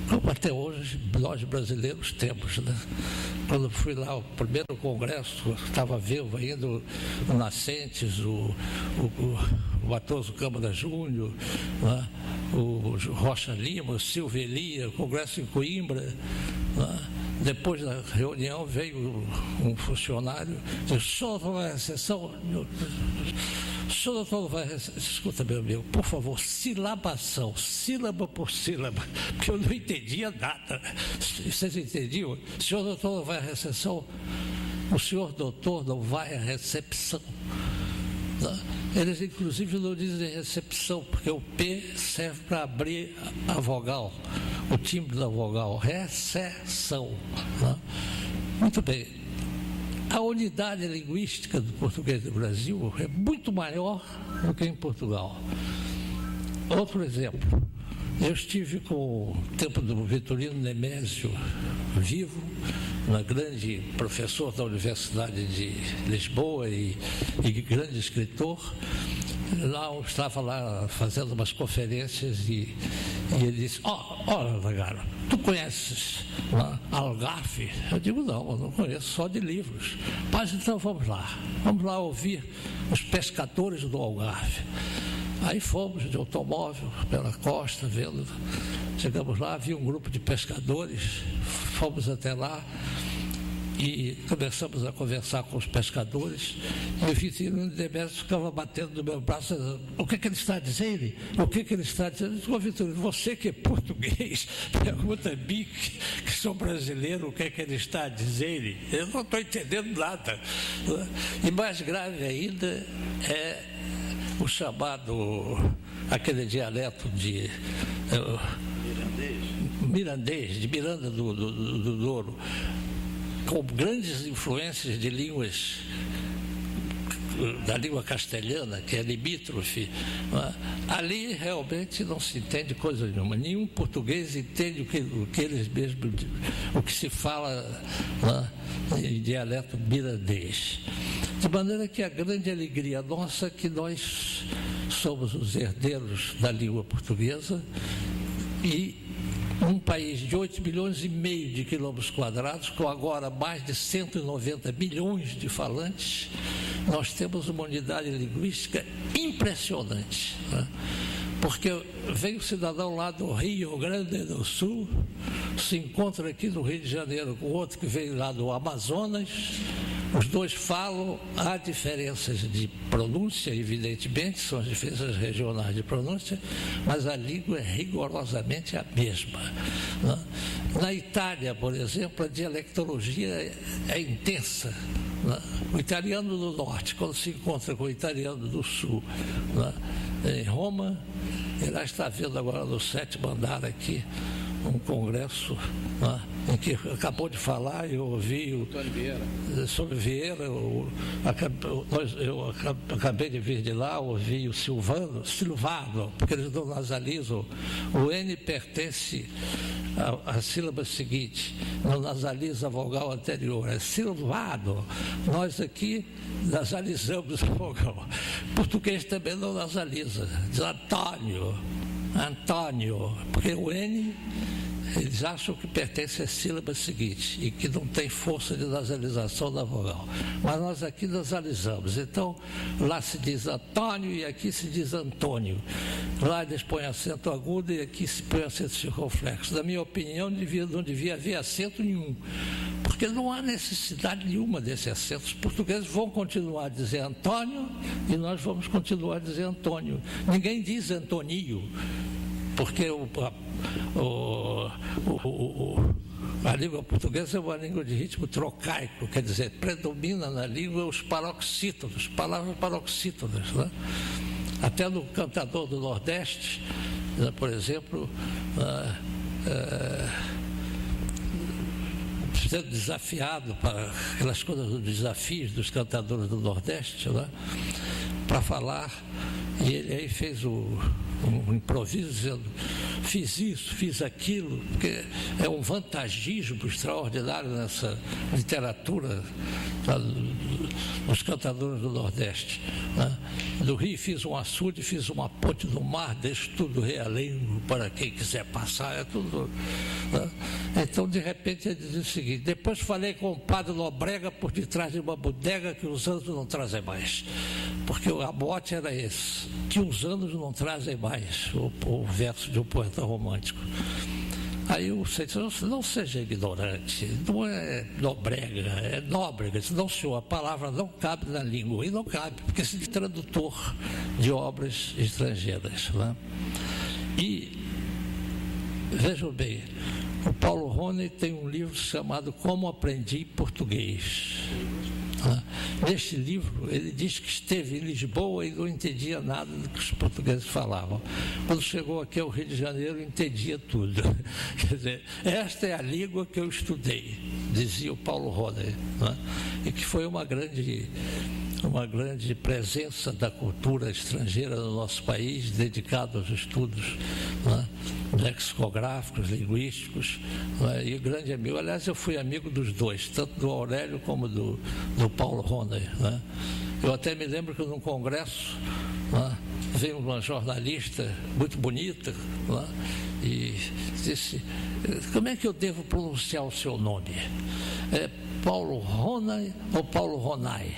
Como até hoje nós brasileiros temos, né? Quando fui lá, o primeiro congresso, estava vivo ainda o Nascentes, o Matoso Câmara Júnior, né? O Rocha Lima, o Silva Elia, o congresso em Coimbra, né? Depois da reunião veio um funcionário e disse: "Só vai a sessão. Escuta, meu amigo, por favor, silabação, sílaba por sílaba, porque eu não entendia nada." Vocês entendiam? O senhor doutor não vai à recepção, o senhor doutor não vai à recepção. Eles, inclusive, não dizem recepção, porque o P serve para abrir a vogal, o timbre da vogal, recepção. Muito bem. A unidade linguística do português do Brasil é muito maior do que em Portugal. Outro exemplo, eu estive com o tempo do Vitorino Nemésio vivo, grande professor da Universidade de Lisboa e grande escritor. Estava lá fazendo umas conferências e ele disse: olha, Zangaro, tu conheces Algarve? Eu digo: não, eu não conheço, só de livros. Mas então vamos lá ouvir os pescadores do Algarve. Aí fomos de automóvel pela costa, vendo. Chegamos lá, havia um grupo de pescadores, fomos até lá e começamos a conversar com os pescadores. E o Vitorino Demétrios ficava batendo no meu braço, dizendo: o que ele está dizendo? O que ele está dizendo? Eu disse: Vitorino, você que é português, pergunta a mim, que sou brasileiro, o que ele está dizendo? Eu não estou entendendo nada. E mais grave ainda é o chamado, aquele dialeto de mirandês, de Miranda do Douro, com grandes influências de línguas, da língua castelhana, que é limítrofe. Ali realmente não se entende coisa nenhuma. Nenhum português entende o que eles mesmos, o que se fala em dialeto mirandês. De maneira que a grande alegria nossa é que nós somos os herdeiros da língua portuguesa e um país de 8,5 milhões de quilômetros quadrados, com agora mais de 190 milhões de falantes, nós temos uma unidade linguística impressionante, né? Porque vem o cidadão lá do Rio Grande do Sul, se encontra aqui no Rio de Janeiro com outro que veio lá do Amazonas, os dois falam, há diferenças de pronúncia, evidentemente, são as diferenças regionais de pronúncia, mas a língua é rigorosamente a mesma, né? Na Itália, por exemplo, a dialectologia é intensa, né? O italiano do norte, quando se encontra com o italiano do sul, né? Em Roma, ele está vendo agora no 7º andar aqui um congresso, né, em que acabou de falar, eu ouvi sobre Vieira, eu acabei de vir de lá, ouvi o Silvano, porque eles não nasalizam. O N pertence à sílaba seguinte, não nasaliza a vogal anterior, é Silvado. Nós aqui nasalizamos a vogal. Português também não nasaliza, diz Antônio, porque o N, eles acham que pertence à sílaba seguinte e que não tem força de nasalização da vogal. Mas nós aqui nasalizamos. Então, lá se diz Antônio e aqui se diz Antônio. Lá eles põem acento agudo e aqui se põe acento circunflexo. Na minha opinião, não devia haver acento nenhum, porque não há necessidade nenhuma desse acento. Os portugueses vão continuar a dizer Antônio e nós vamos continuar a dizer Antônio. Ninguém diz Antonio, porque a língua portuguesa é uma língua de ritmo trocaico, quer dizer, predomina na língua os paroxítonos, palavras paroxítonas, né? Até no cantador do Nordeste, por exemplo, sendo desafiado para aquelas coisas dos desafios dos cantadores do Nordeste, né? Para falar, e ele aí fez um improviso dizendo: fiz isso, fiz aquilo, porque é um vantagismo extraordinário nessa literatura dos cantadores do Nordeste, né? Do Rio fiz um açude, fiz uma ponte no mar, deixo tudo realengo para quem quiser passar, é tudo, né? Então, de repente, ele diz o seguinte: depois falei com o padre Lobrega por detrás de uma bodega que os anos não trazem mais. Porque a mote era esse, que os anos não trazem mais, o verso de um poeta romântico. Aí o senhor disse: não seja ignorante, não é Lobrega, é Nóbrega. Disse: não, senhor, a palavra não cabe na língua. E não cabe, porque se é tradutor de obras estrangeiras, né? E, vejam bem, o Paulo Rony tem um livro chamado Como Aprendi Português. Neste livro, ele diz que esteve em Lisboa e não entendia nada do que os portugueses falavam. Quando chegou aqui ao Rio de Janeiro, entendia tudo. Quer dizer, esta é a língua que eu estudei, dizia o Paulo Rony, né? E que foi uma grande presença da cultura estrangeira no nosso país, dedicado aos estudos, né, lexicográficos, linguísticos, e grande amigo. Aliás, eu fui amigo dos dois, tanto do Aurélio como do Paulo Ronay. Eu até me lembro que num congresso veio uma jornalista muito bonita e disse: como é que eu devo pronunciar o seu nome? É Paulo Ronay ou Paulo Ronay?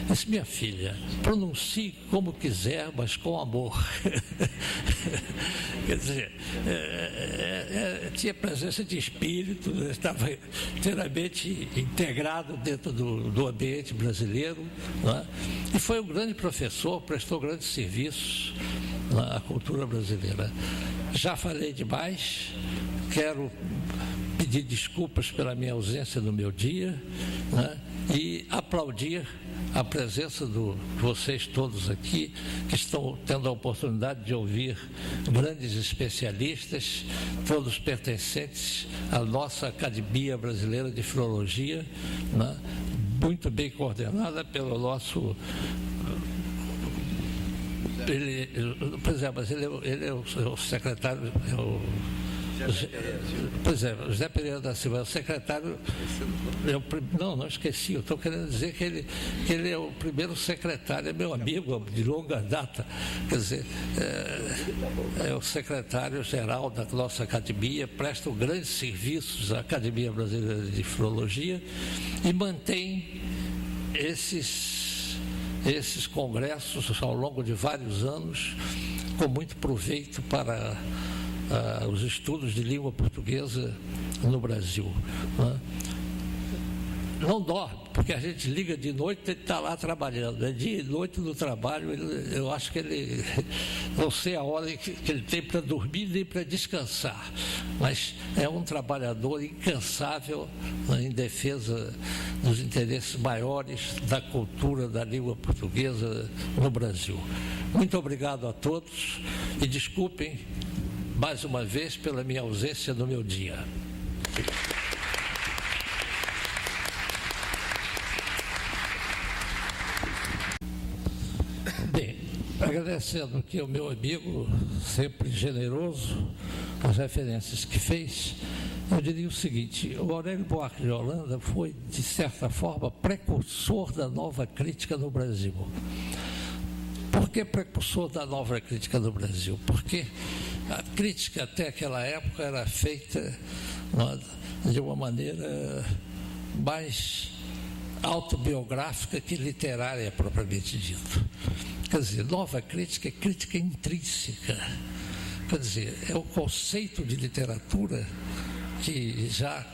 Eu disse: minha filha, pronuncie como quiser, mas com amor. Quer dizer, tinha presença de espírito, estava inteiramente integrado dentro do ambiente brasileiro, e foi um grande professor, prestou grandes serviços à cultura brasileira. Já falei demais, quero pedir desculpas pela minha ausência no meu dia, e aplaudir a presença de vocês todos aqui, que estão tendo a oportunidade de ouvir grandes especialistas, todos pertencentes à nossa Academia Brasileira de Filologia, muito bem coordenada pelo nosso... Pois é, mas ele é o secretário... Pois é, José Pereira da Silva é o secretário. Não esqueci, eu estou querendo dizer que ele é o primeiro secretário, é meu amigo de longa data. Quer dizer, é o secretário-geral da nossa academia, presta grandes serviços à Academia Brasileira de Filologia e mantém esses congressos ao longo de vários anos com muito proveito para os estudos de língua portuguesa no Brasil. Não dorme, porque a gente liga de noite e ele está lá trabalhando. É dia e noite no trabalho, eu acho que ele, não sei a hora que ele tem para dormir nem para descansar, mas é um trabalhador incansável em defesa dos interesses maiores da cultura da língua portuguesa no Brasil. Muito obrigado a todos e desculpem mais uma vez pela minha ausência no meu dia. Bem, agradecendo aqui ao meu amigo, sempre generoso, as referências que fez, eu diria o seguinte: o Aurélio Buarque de Holanda foi, de certa forma, precursor da nova crítica no Brasil. Por que precursor da nova crítica no Brasil? Porque a crítica até aquela época era feita de uma maneira mais autobiográfica que literária, propriamente dito. Quer dizer, nova crítica é crítica intrínseca. Quer dizer, é o conceito de literatura que já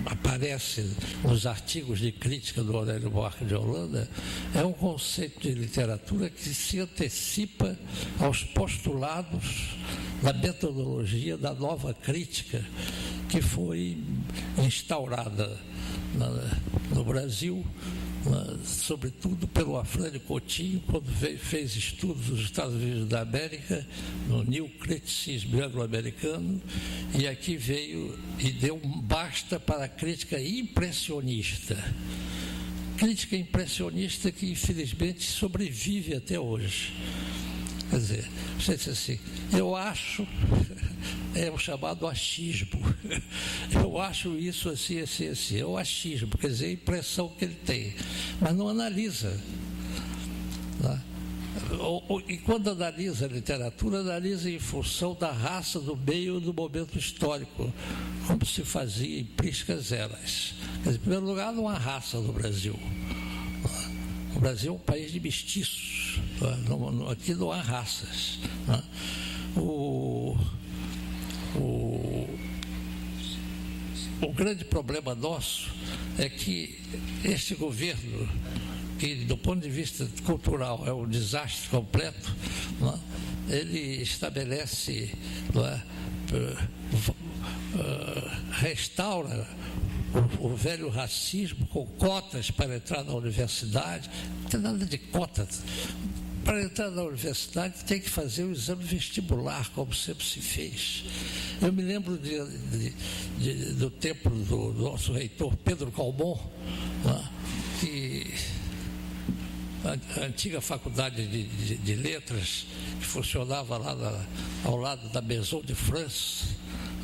aparece nos artigos de crítica do Aurélio Buarque de Holanda, é um conceito de literatura que se antecipa aos postulados da metodologia da nova crítica que foi instaurada no Brasil, sobretudo pelo Afrânio Coutinho, quando fez estudos nos Estados Unidos da América, no New Criticism anglo-americano, e aqui veio e deu um basta para a crítica impressionista. Crítica impressionista que, infelizmente, sobrevive até hoje. Quer dizer, você disse assim, eu acho, é o chamado achismo, eu acho isso assim, assim, assim, é o achismo, quer dizer, a impressão que ele tem, mas não analisa. E quando analisa a literatura, analisa em função da raça, do meio, do momento histórico, como se fazia em Priscas Eras. Quer dizer, em primeiro lugar, não há raça no Brasil. O Brasil é um país de mestiços, aqui não há raças. O grande problema nosso é que este governo, que do ponto de vista cultural é um desastre completo, ele estabelece, restaura o velho racismo com cotas para entrar na universidade. Não tem nada de cotas. Para entrar na universidade tem que fazer o exame vestibular, como sempre se fez. Eu me lembro do tempo do nosso reitor Pedro Calmon, que a antiga faculdade de letras, que funcionava lá ao lado da Maison de France,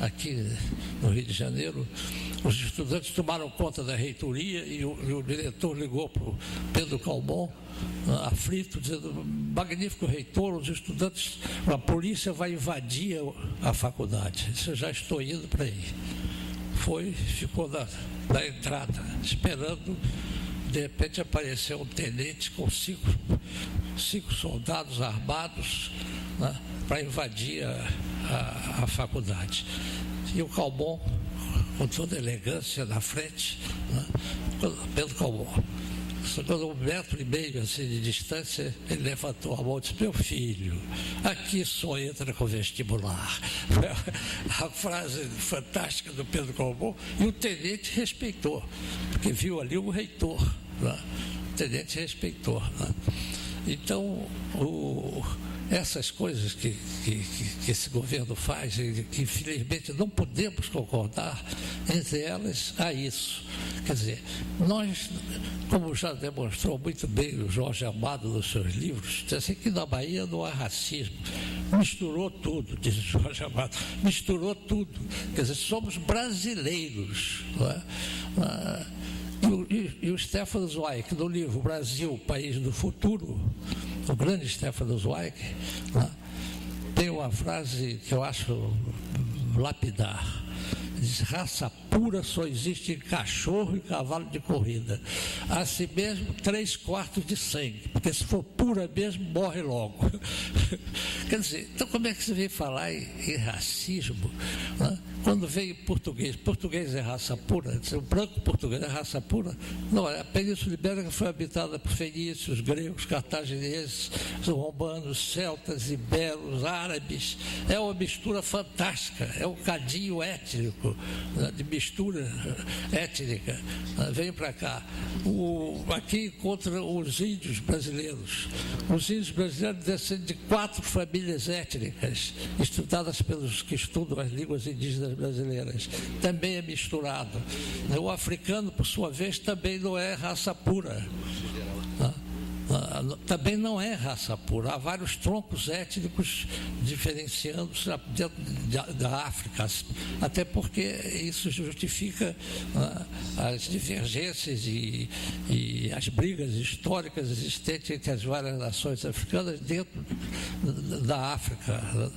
aqui no Rio de Janeiro. Os estudantes tomaram conta da reitoria e o diretor ligou para o Pedro Calmon, aflito, dizendo: magnífico reitor, os estudantes, a polícia vai invadir a faculdade. Disse: eu já estou indo para aí. Ficou na entrada, esperando. De repente apareceu um tenente com cinco soldados armados, né, para invadir a faculdade. E o Calmon, com toda elegância na frente, né, Pedro Calmon, quando 1,5 metro assim, de distância, ele levantou a mão e disse: meu filho, aqui só entra com vestibular. A frase fantástica do Pedro Calmon, e o tenente respeitou, porque viu ali o reitor, né? O tenente respeitou, né? Então, essas coisas que esse governo faz, e que infelizmente não podemos concordar, entre elas há isso. Quer dizer, nós, como já demonstrou muito bem o Jorge Amado nos seus livros, diz assim que na Bahia não há racismo. Misturou tudo, diz Jorge Amado, misturou tudo. Quer dizer, somos brasileiros, não é? E o Stefan Zweig, no livro Brasil, País do Futuro, o grande Stefan Zweig, né, tem uma frase que eu acho lapidar. Diz: raça pura só existe em cachorro e cavalo de corrida. Assim mesmo, 3/4 de sangue, porque se for pura mesmo, morre logo. Quer dizer, então como é que você vem falar em racismo, né? Quando vem português é raça pura, o branco português é raça pura? Não, a Península Ibérica foi habitada por fenícios, gregos, cartagineses, romanos, celtas, iberos, árabes. É uma mistura fantástica, é um cadinho étnico, né, de mistura étnica. Vem para cá. Aqui encontra os índios brasileiros. Os índios brasileiros descendem de 4 famílias étnicas, estudadas pelos que estudam as línguas indígenas brasileiras. Também é misturado. O africano, por sua vez, também não é raça pura. Também não é raça pura. Há vários troncos étnicos diferenciando-se dentro da África, até porque isso justifica as divergências e as brigas históricas existentes entre as várias nações africanas dentro da África.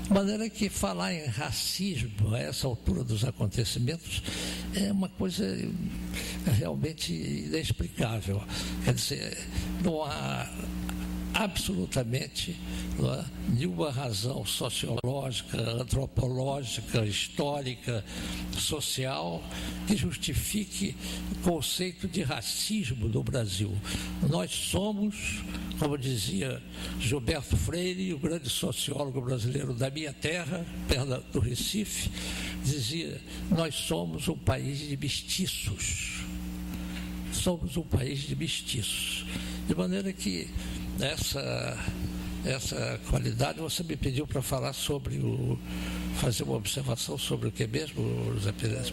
De maneira que falar em racismo a essa altura dos acontecimentos é uma coisa realmente inexplicável. Quer dizer, não há absolutamente nenhuma razão sociológica, antropológica, histórica, social que justifique o conceito de racismo no Brasil. Nós somos, como dizia Gilberto Freire, o grande sociólogo brasileiro da minha terra, perto do Recife, dizia: nós somos um país de mestiços. Somos um país de mestiços. De maneira que essa qualidade, você me pediu para falar sobre fazer uma observação sobre o que mesmo, José Pereira?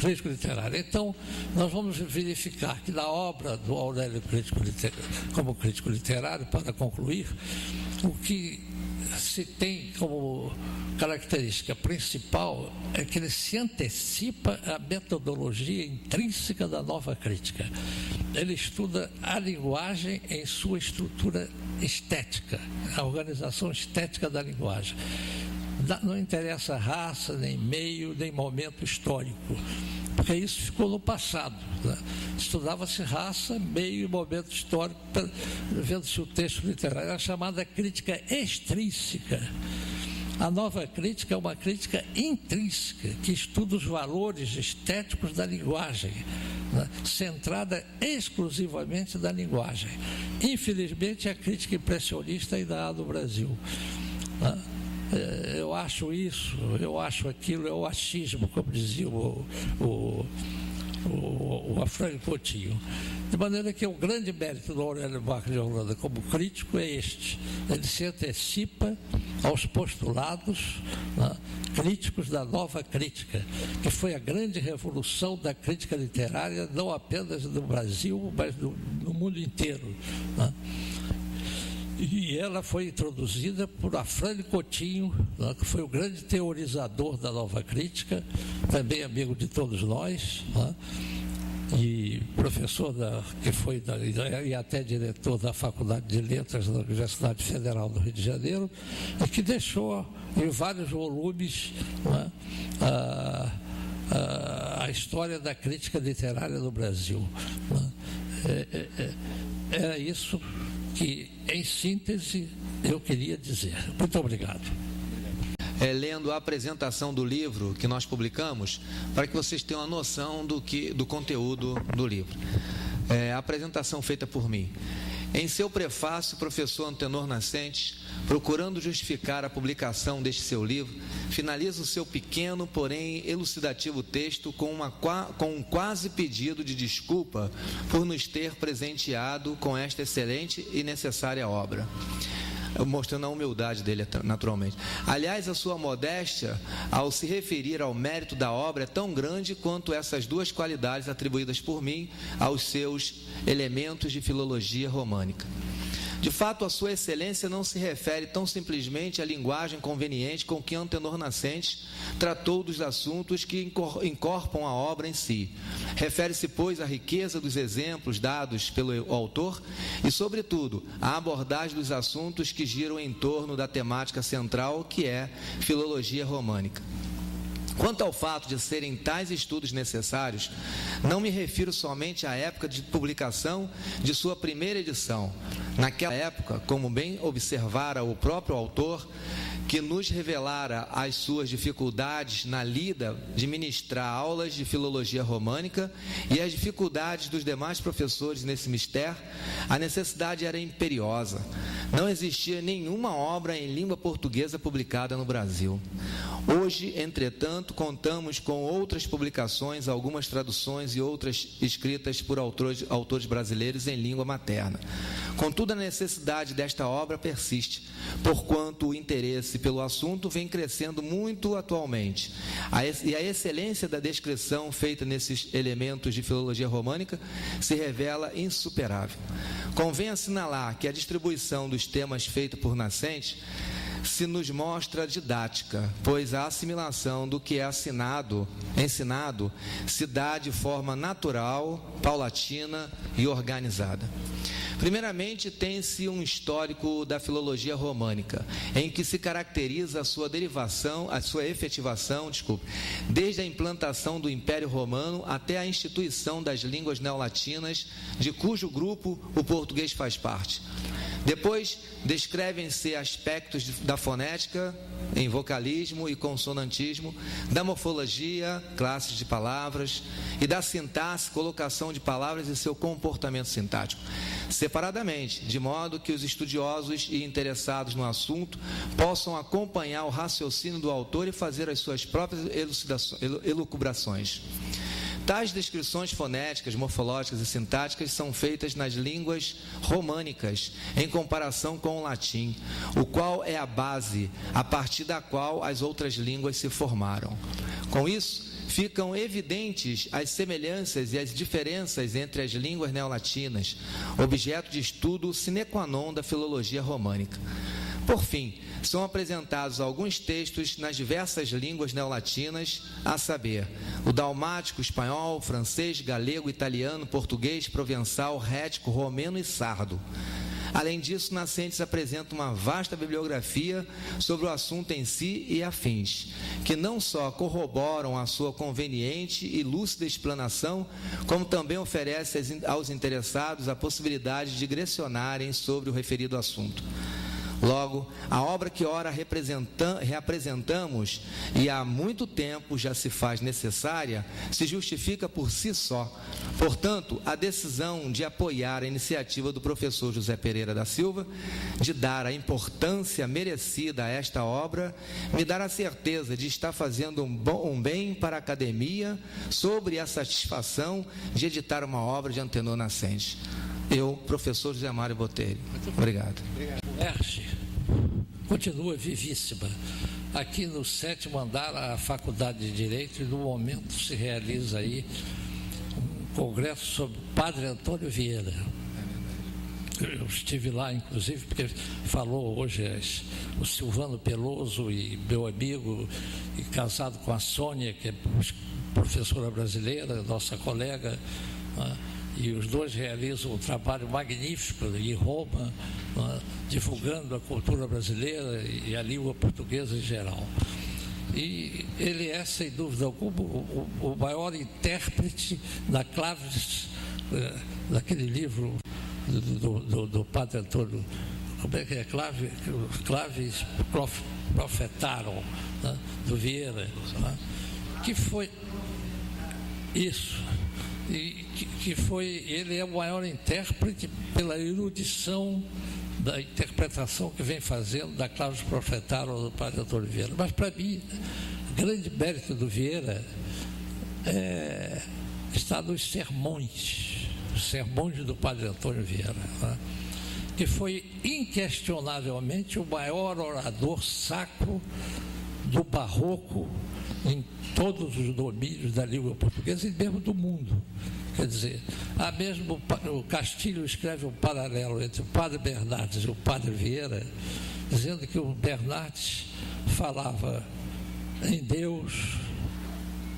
Crítico literário. Então, nós vamos verificar que na obra do Aurélio como crítico literário, para concluir, o que se tem como característica principal é que ele se antecipa à metodologia intrínseca da nova crítica. Ele estuda a linguagem em sua estrutura estética, a organização estética da linguagem. Não interessa raça, nem meio, nem momento histórico, porque isso ficou no passado, né? Estudava-se raça, meio e momento histórico, vendo-se o texto literário. Era chamada crítica extrínseca. A nova crítica é uma crítica intrínseca, que estuda os valores estéticos da linguagem, né? Centrada exclusivamente na linguagem. Infelizmente, a crítica impressionista ainda há no Brasil, né? Eu acho isso, eu acho aquilo, é o achismo, como dizia o Afrânio Coutinho. De maneira que o grande mérito do Aurélio Marques de Holanda como crítico é este: ele se antecipa aos postulados, né, críticos da nova crítica, que foi a grande revolução da crítica literária, não apenas no Brasil, mas no mundo inteiro, né? E ela foi introduzida por Afrânio Coutinho, né, que foi o grande teorizador da nova crítica, também amigo de todos nós, né, e professor e até diretor da Faculdade de Letras da Universidade Federal do Rio de Janeiro, e que deixou em vários volumes, né, a história da crítica literária no Brasil, né. Era isso que, em síntese, eu queria dizer. Muito obrigado. Lendo a apresentação do livro que nós publicamos, para que vocês tenham uma noção do conteúdo do livro. A apresentação feita por mim. Em seu prefácio, o professor Antenor Nascentes, procurando justificar a publicação deste seu livro, finaliza o seu pequeno, porém elucidativo texto com um quase pedido de desculpa por nos ter presenteado com esta excelente e necessária obra, mostrando a humildade dele, naturalmente. Aliás, a sua modéstia, ao se referir ao mérito da obra, é tão grande quanto essas duas qualidades atribuídas por mim aos seus elementos de filologia românica. De fato, a sua excelência não se refere tão simplesmente à linguagem conveniente com que Antenor Nascentes tratou dos assuntos que encorpam a obra em si. Refere-se, pois, à riqueza dos exemplos dados pelo autor e, sobretudo, à abordagem dos assuntos que giram em torno da temática central, que é filologia românica. Quanto ao fato de serem tais estudos necessários, não me refiro somente à época de publicação de sua primeira edição. Naquela época, como bem observara o próprio autor, que nos revelara as suas dificuldades na lida de ministrar aulas de filologia românica e as dificuldades dos demais professores nesse mistério, a necessidade era imperiosa. Não existia nenhuma obra em língua portuguesa publicada no Brasil. Hoje, entretanto, contamos com outras publicações, algumas traduções e outras escritas por autores brasileiros em língua materna. Contudo, a necessidade desta obra persiste, porquanto o interesse pelo assunto vem crescendo muito atualmente. E a excelência da descrição feita nesses elementos de filologia românica se revela insuperável. Convém assinalar que a distribuição dos temas feita por Nascentes se nos mostra didática, pois a assimilação do que é ensinado se dá de forma natural, paulatina e organizada. Primeiramente, tem-se um histórico da filologia românica, em que se caracteriza a sua efetivação, desde a implantação do Império Romano até a instituição das línguas neolatinas, de cujo grupo o português faz parte. Depois, descrevem-se aspectos da fonética, em vocalismo e consonantismo, da morfologia, classes de palavras, e da sintaxe, colocação de palavras e seu comportamento sintático, separadamente, de modo que os estudiosos e interessados no assunto possam acompanhar o raciocínio do autor e fazer as suas próprias elucubrações. Tais descrições fonéticas, morfológicas e sintáticas são feitas nas línguas românicas, em comparação com o latim, o qual é a base a partir da qual as outras línguas se formaram. Com isso, ficam evidentes as semelhanças e as diferenças entre as línguas neolatinas, objeto de estudo sine qua non da filologia românica. Por fim, são apresentados alguns textos nas diversas línguas neolatinas, a saber, o dalmático, espanhol, francês, galego, italiano, português, provençal, rético, romeno e sardo. Além disso, Nascentes apresenta uma vasta bibliografia sobre o assunto em si e afins, que não só corroboram a sua conveniente e lúcida explanação, como também oferece aos interessados a possibilidade de digressionarem sobre o referido assunto. Logo, a obra que ora reapresentamos e há muito tempo já se faz necessária, se justifica por si só. Portanto, a decisão de apoiar a iniciativa do professor José Pereira da Silva, de dar a importância merecida a esta obra, me dá a certeza de estar fazendo um bem para a academia sobre a satisfação de editar uma obra de Antenor Nascentes. Eu, professor José Mário Botelho. Obrigado. continua vivíssima. Aqui no 7º andar, a Faculdade de Direito, e no momento se realiza aí um congresso sobre o Padre Antônio Vieira. Eu estive lá, inclusive, porque falou hoje o Silvano Peloso, e meu amigo, e casado com a Sônia, que é professora brasileira, nossa colega, né? E os dois realizam um trabalho magnífico em Roma, né? Divulgando a cultura brasileira e a língua portuguesa em geral. E ele é, sem dúvida alguma, o maior intérprete da claves, daquele livro do Padre Antônio, como é que é? Claves profetaram, né? Do Vieira, né? Que foi isso, e que foi, ele é o maior intérprete pela erudição da interpretação que vem fazendo da Claves profetaram do Padre Antônio Vieira. Mas, para mim, o grande mérito do Vieira está nos sermões, os sermões do Padre Antônio Vieira, né? Que foi inquestionavelmente o maior orador sacro do barroco em todos os domínios da língua portuguesa e mesmo do mundo. Quer dizer, mesmo o Castilho escreve um paralelo entre o Padre Bernardes e o Padre Vieira, dizendo que o Bernardes falava em Deus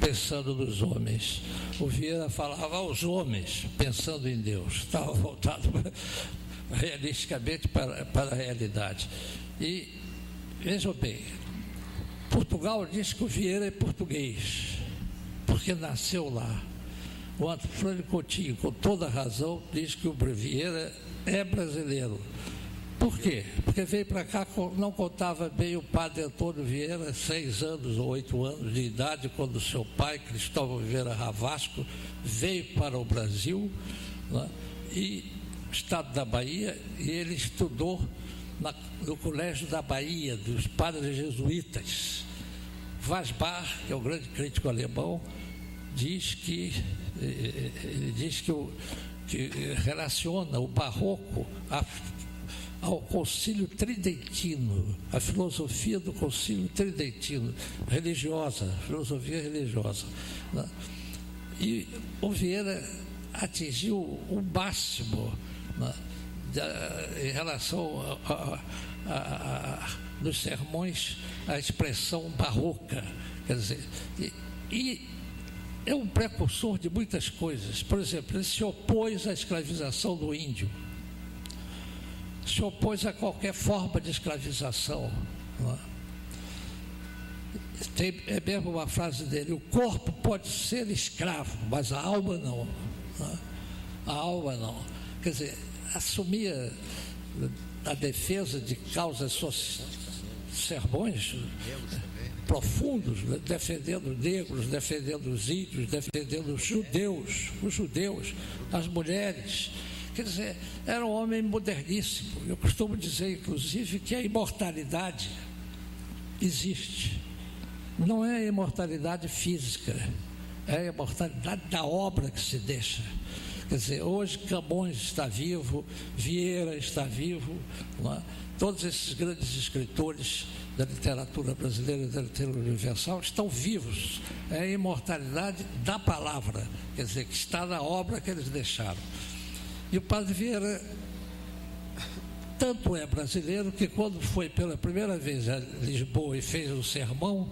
pensando nos homens, o Vieira falava aos homens pensando em Deus, estava voltado realisticamente para a realidade. E vejam bem, Portugal diz que o Vieira é português, porque nasceu lá. O Antônio Coutinho, com toda razão, diz que o Vieira é brasileiro. Por quê? Porque veio para cá, não contava bem o Padre Antônio Vieira, 6 anos ou 8 anos de idade, quando seu pai, Cristóvão Vieira Ravasco, veio para o Brasil, né, e estado da Bahia, e ele estudou no Colégio da Bahia, dos padres jesuítas. Wasbar, que é o grande crítico alemão, diz que relaciona o barroco ao Concílio Tridentino, a filosofia do Concílio Tridentino, filosofia religiosa, né? E o Vieira atingiu o máximo, né, em relação nos sermões, a expressão barroca, quer dizer, e é um precursor de muitas coisas. Por exemplo, ele se opôs à escravização do índio, se opôs a qualquer forma de escravização, não é? É mesmo uma frase dele: o corpo pode ser escravo, mas a alma não, não é? A alma não. Quer dizer, assumia a defesa de causas sermões profundos, defendendo negros, defendendo os índios, defendendo os judeus, as mulheres. Quer dizer, era um homem moderníssimo. Eu costumo dizer, inclusive, que a imortalidade existe. Não é a imortalidade física, é a imortalidade da obra que se deixa. Quer dizer, hoje Camões está vivo, Vieira está vivo, não é? Todos esses grandes escritores da literatura brasileira e da literatura universal estão vivos. É a imortalidade da palavra, quer dizer, que está na obra que eles deixaram. E o Padre Vieira tanto é brasileiro que, quando foi pela primeira vez a Lisboa e fez um sermão,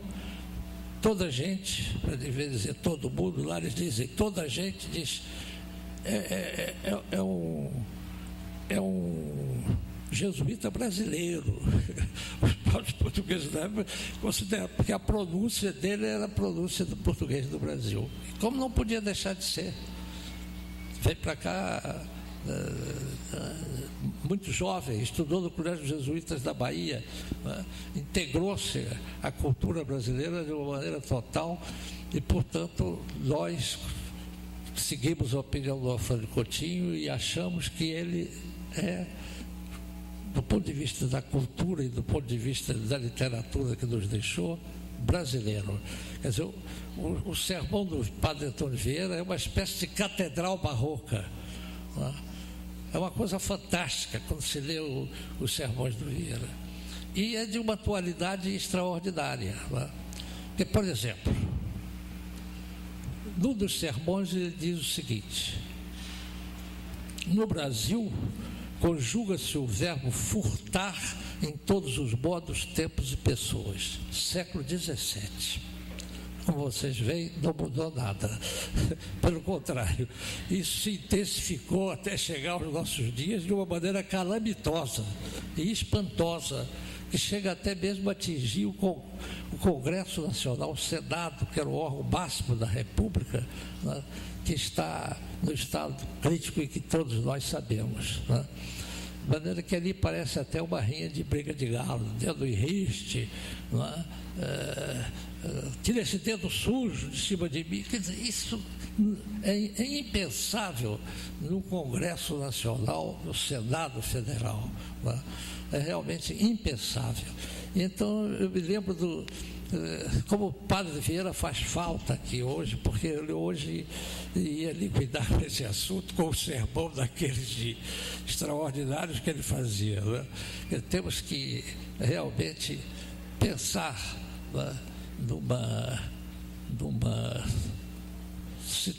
toda a gente, para dizer todo mundo, lá eles dizem, toda a gente diz, é um jesuíta brasileiro. Os próprios portugueses da época consideram, porque a pronúncia dele era a pronúncia do português do Brasil. Como não podia deixar de ser. Veio para cá muito jovem, estudou no Colégio Jesuítas da Bahia, né? Integrou-se à cultura brasileira de uma maneira total e, portanto, nós seguimos a opinião do Antônio Coutinho e achamos que ele é, do ponto de vista da cultura e do ponto de vista da literatura que nos deixou, brasileiro. Quer dizer, o sermão do Padre Antônio Vieira é uma espécie de catedral barroca, não é? É uma coisa fantástica quando se lê os sermões do Vieira. e é de uma atualidade extraordinária. Né? Porque, por exemplo, num dos sermões ele diz o seguinte: no Brasil conjuga-se o verbo furtar em todos os modos, tempos e pessoas. Século XVII. Como vocês veem, não mudou nada. Pelo contrário, isso se intensificou até chegar aos nossos dias de uma maneira calamitosa e espantosa, que chega até mesmo a atingir o Congresso Nacional, o Senado, que era o órgão máximo da República, né, que está no estado crítico e que todos nós sabemos. Né? De maneira que ali parece até uma rinha de briga de galo, dedo em riste, né? Tira esse dedo sujo de cima de mim. Quer dizer, isso é impensável no Congresso Nacional, no Senado Federal. Né? É realmente impensável. Então, eu me lembro como o padre Vieira faz falta aqui hoje, porque ele hoje ia liquidar esse assunto com o sermão daqueles extraordinários que ele fazia. Né? Temos que realmente pensar, né,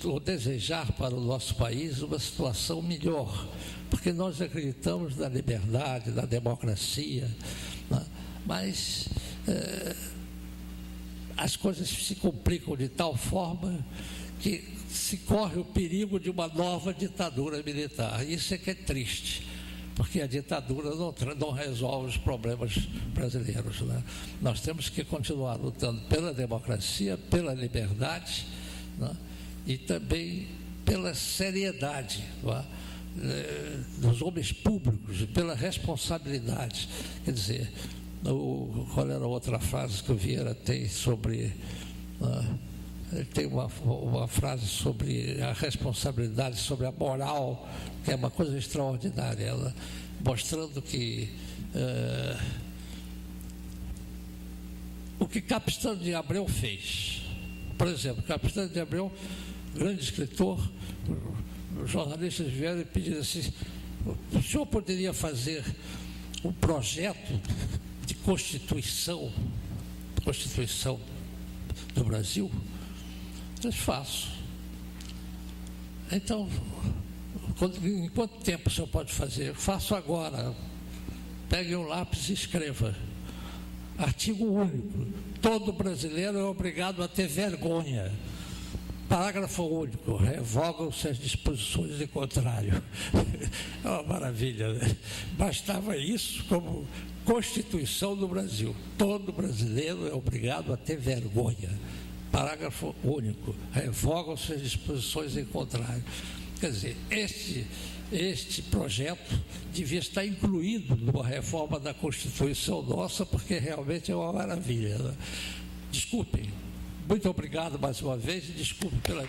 ou desejar para o nosso país uma situação melhor, porque nós acreditamos na liberdade, na democracia, né? Mas as coisas se complicam de tal forma que se corre o perigo de uma nova ditadura militar. Isso é que é triste, porque a ditadura não resolve os problemas brasileiros. Né? Nós temos que continuar lutando pela democracia, pela liberdade, né? E também pela seriedade, né, dos homens públicos, pela responsabilidade. Quer dizer, qual era a outra frase que o Vieira tem sobre... Ele tem uma frase sobre a responsabilidade, sobre a moral, que é uma coisa extraordinária, ela, mostrando que o que Capistrano de Abreu fez. Por exemplo, Capistrano de Abreu, grande escritor, os jornalistas vieram e pediram assim: o senhor poderia fazer um projeto de Constituição do Brasil? Eu faço. Então, em quanto tempo o senhor pode fazer? Eu faço agora. Pegue um lápis e escreva. Artigo único. Todo brasileiro é obrigado a ter vergonha. Parágrafo único. Revogam-se as disposições em contrário. É uma maravilha, né? Bastava isso como Constituição do Brasil. Todo brasileiro é obrigado a ter vergonha. Parágrafo único. Revogam-se as disposições em contrário. Quer dizer, este projeto devia estar incluído numa reforma da Constituição nossa, porque realmente é uma maravilha. Né? Desculpem. Muito obrigado mais uma vez e desculpe pela...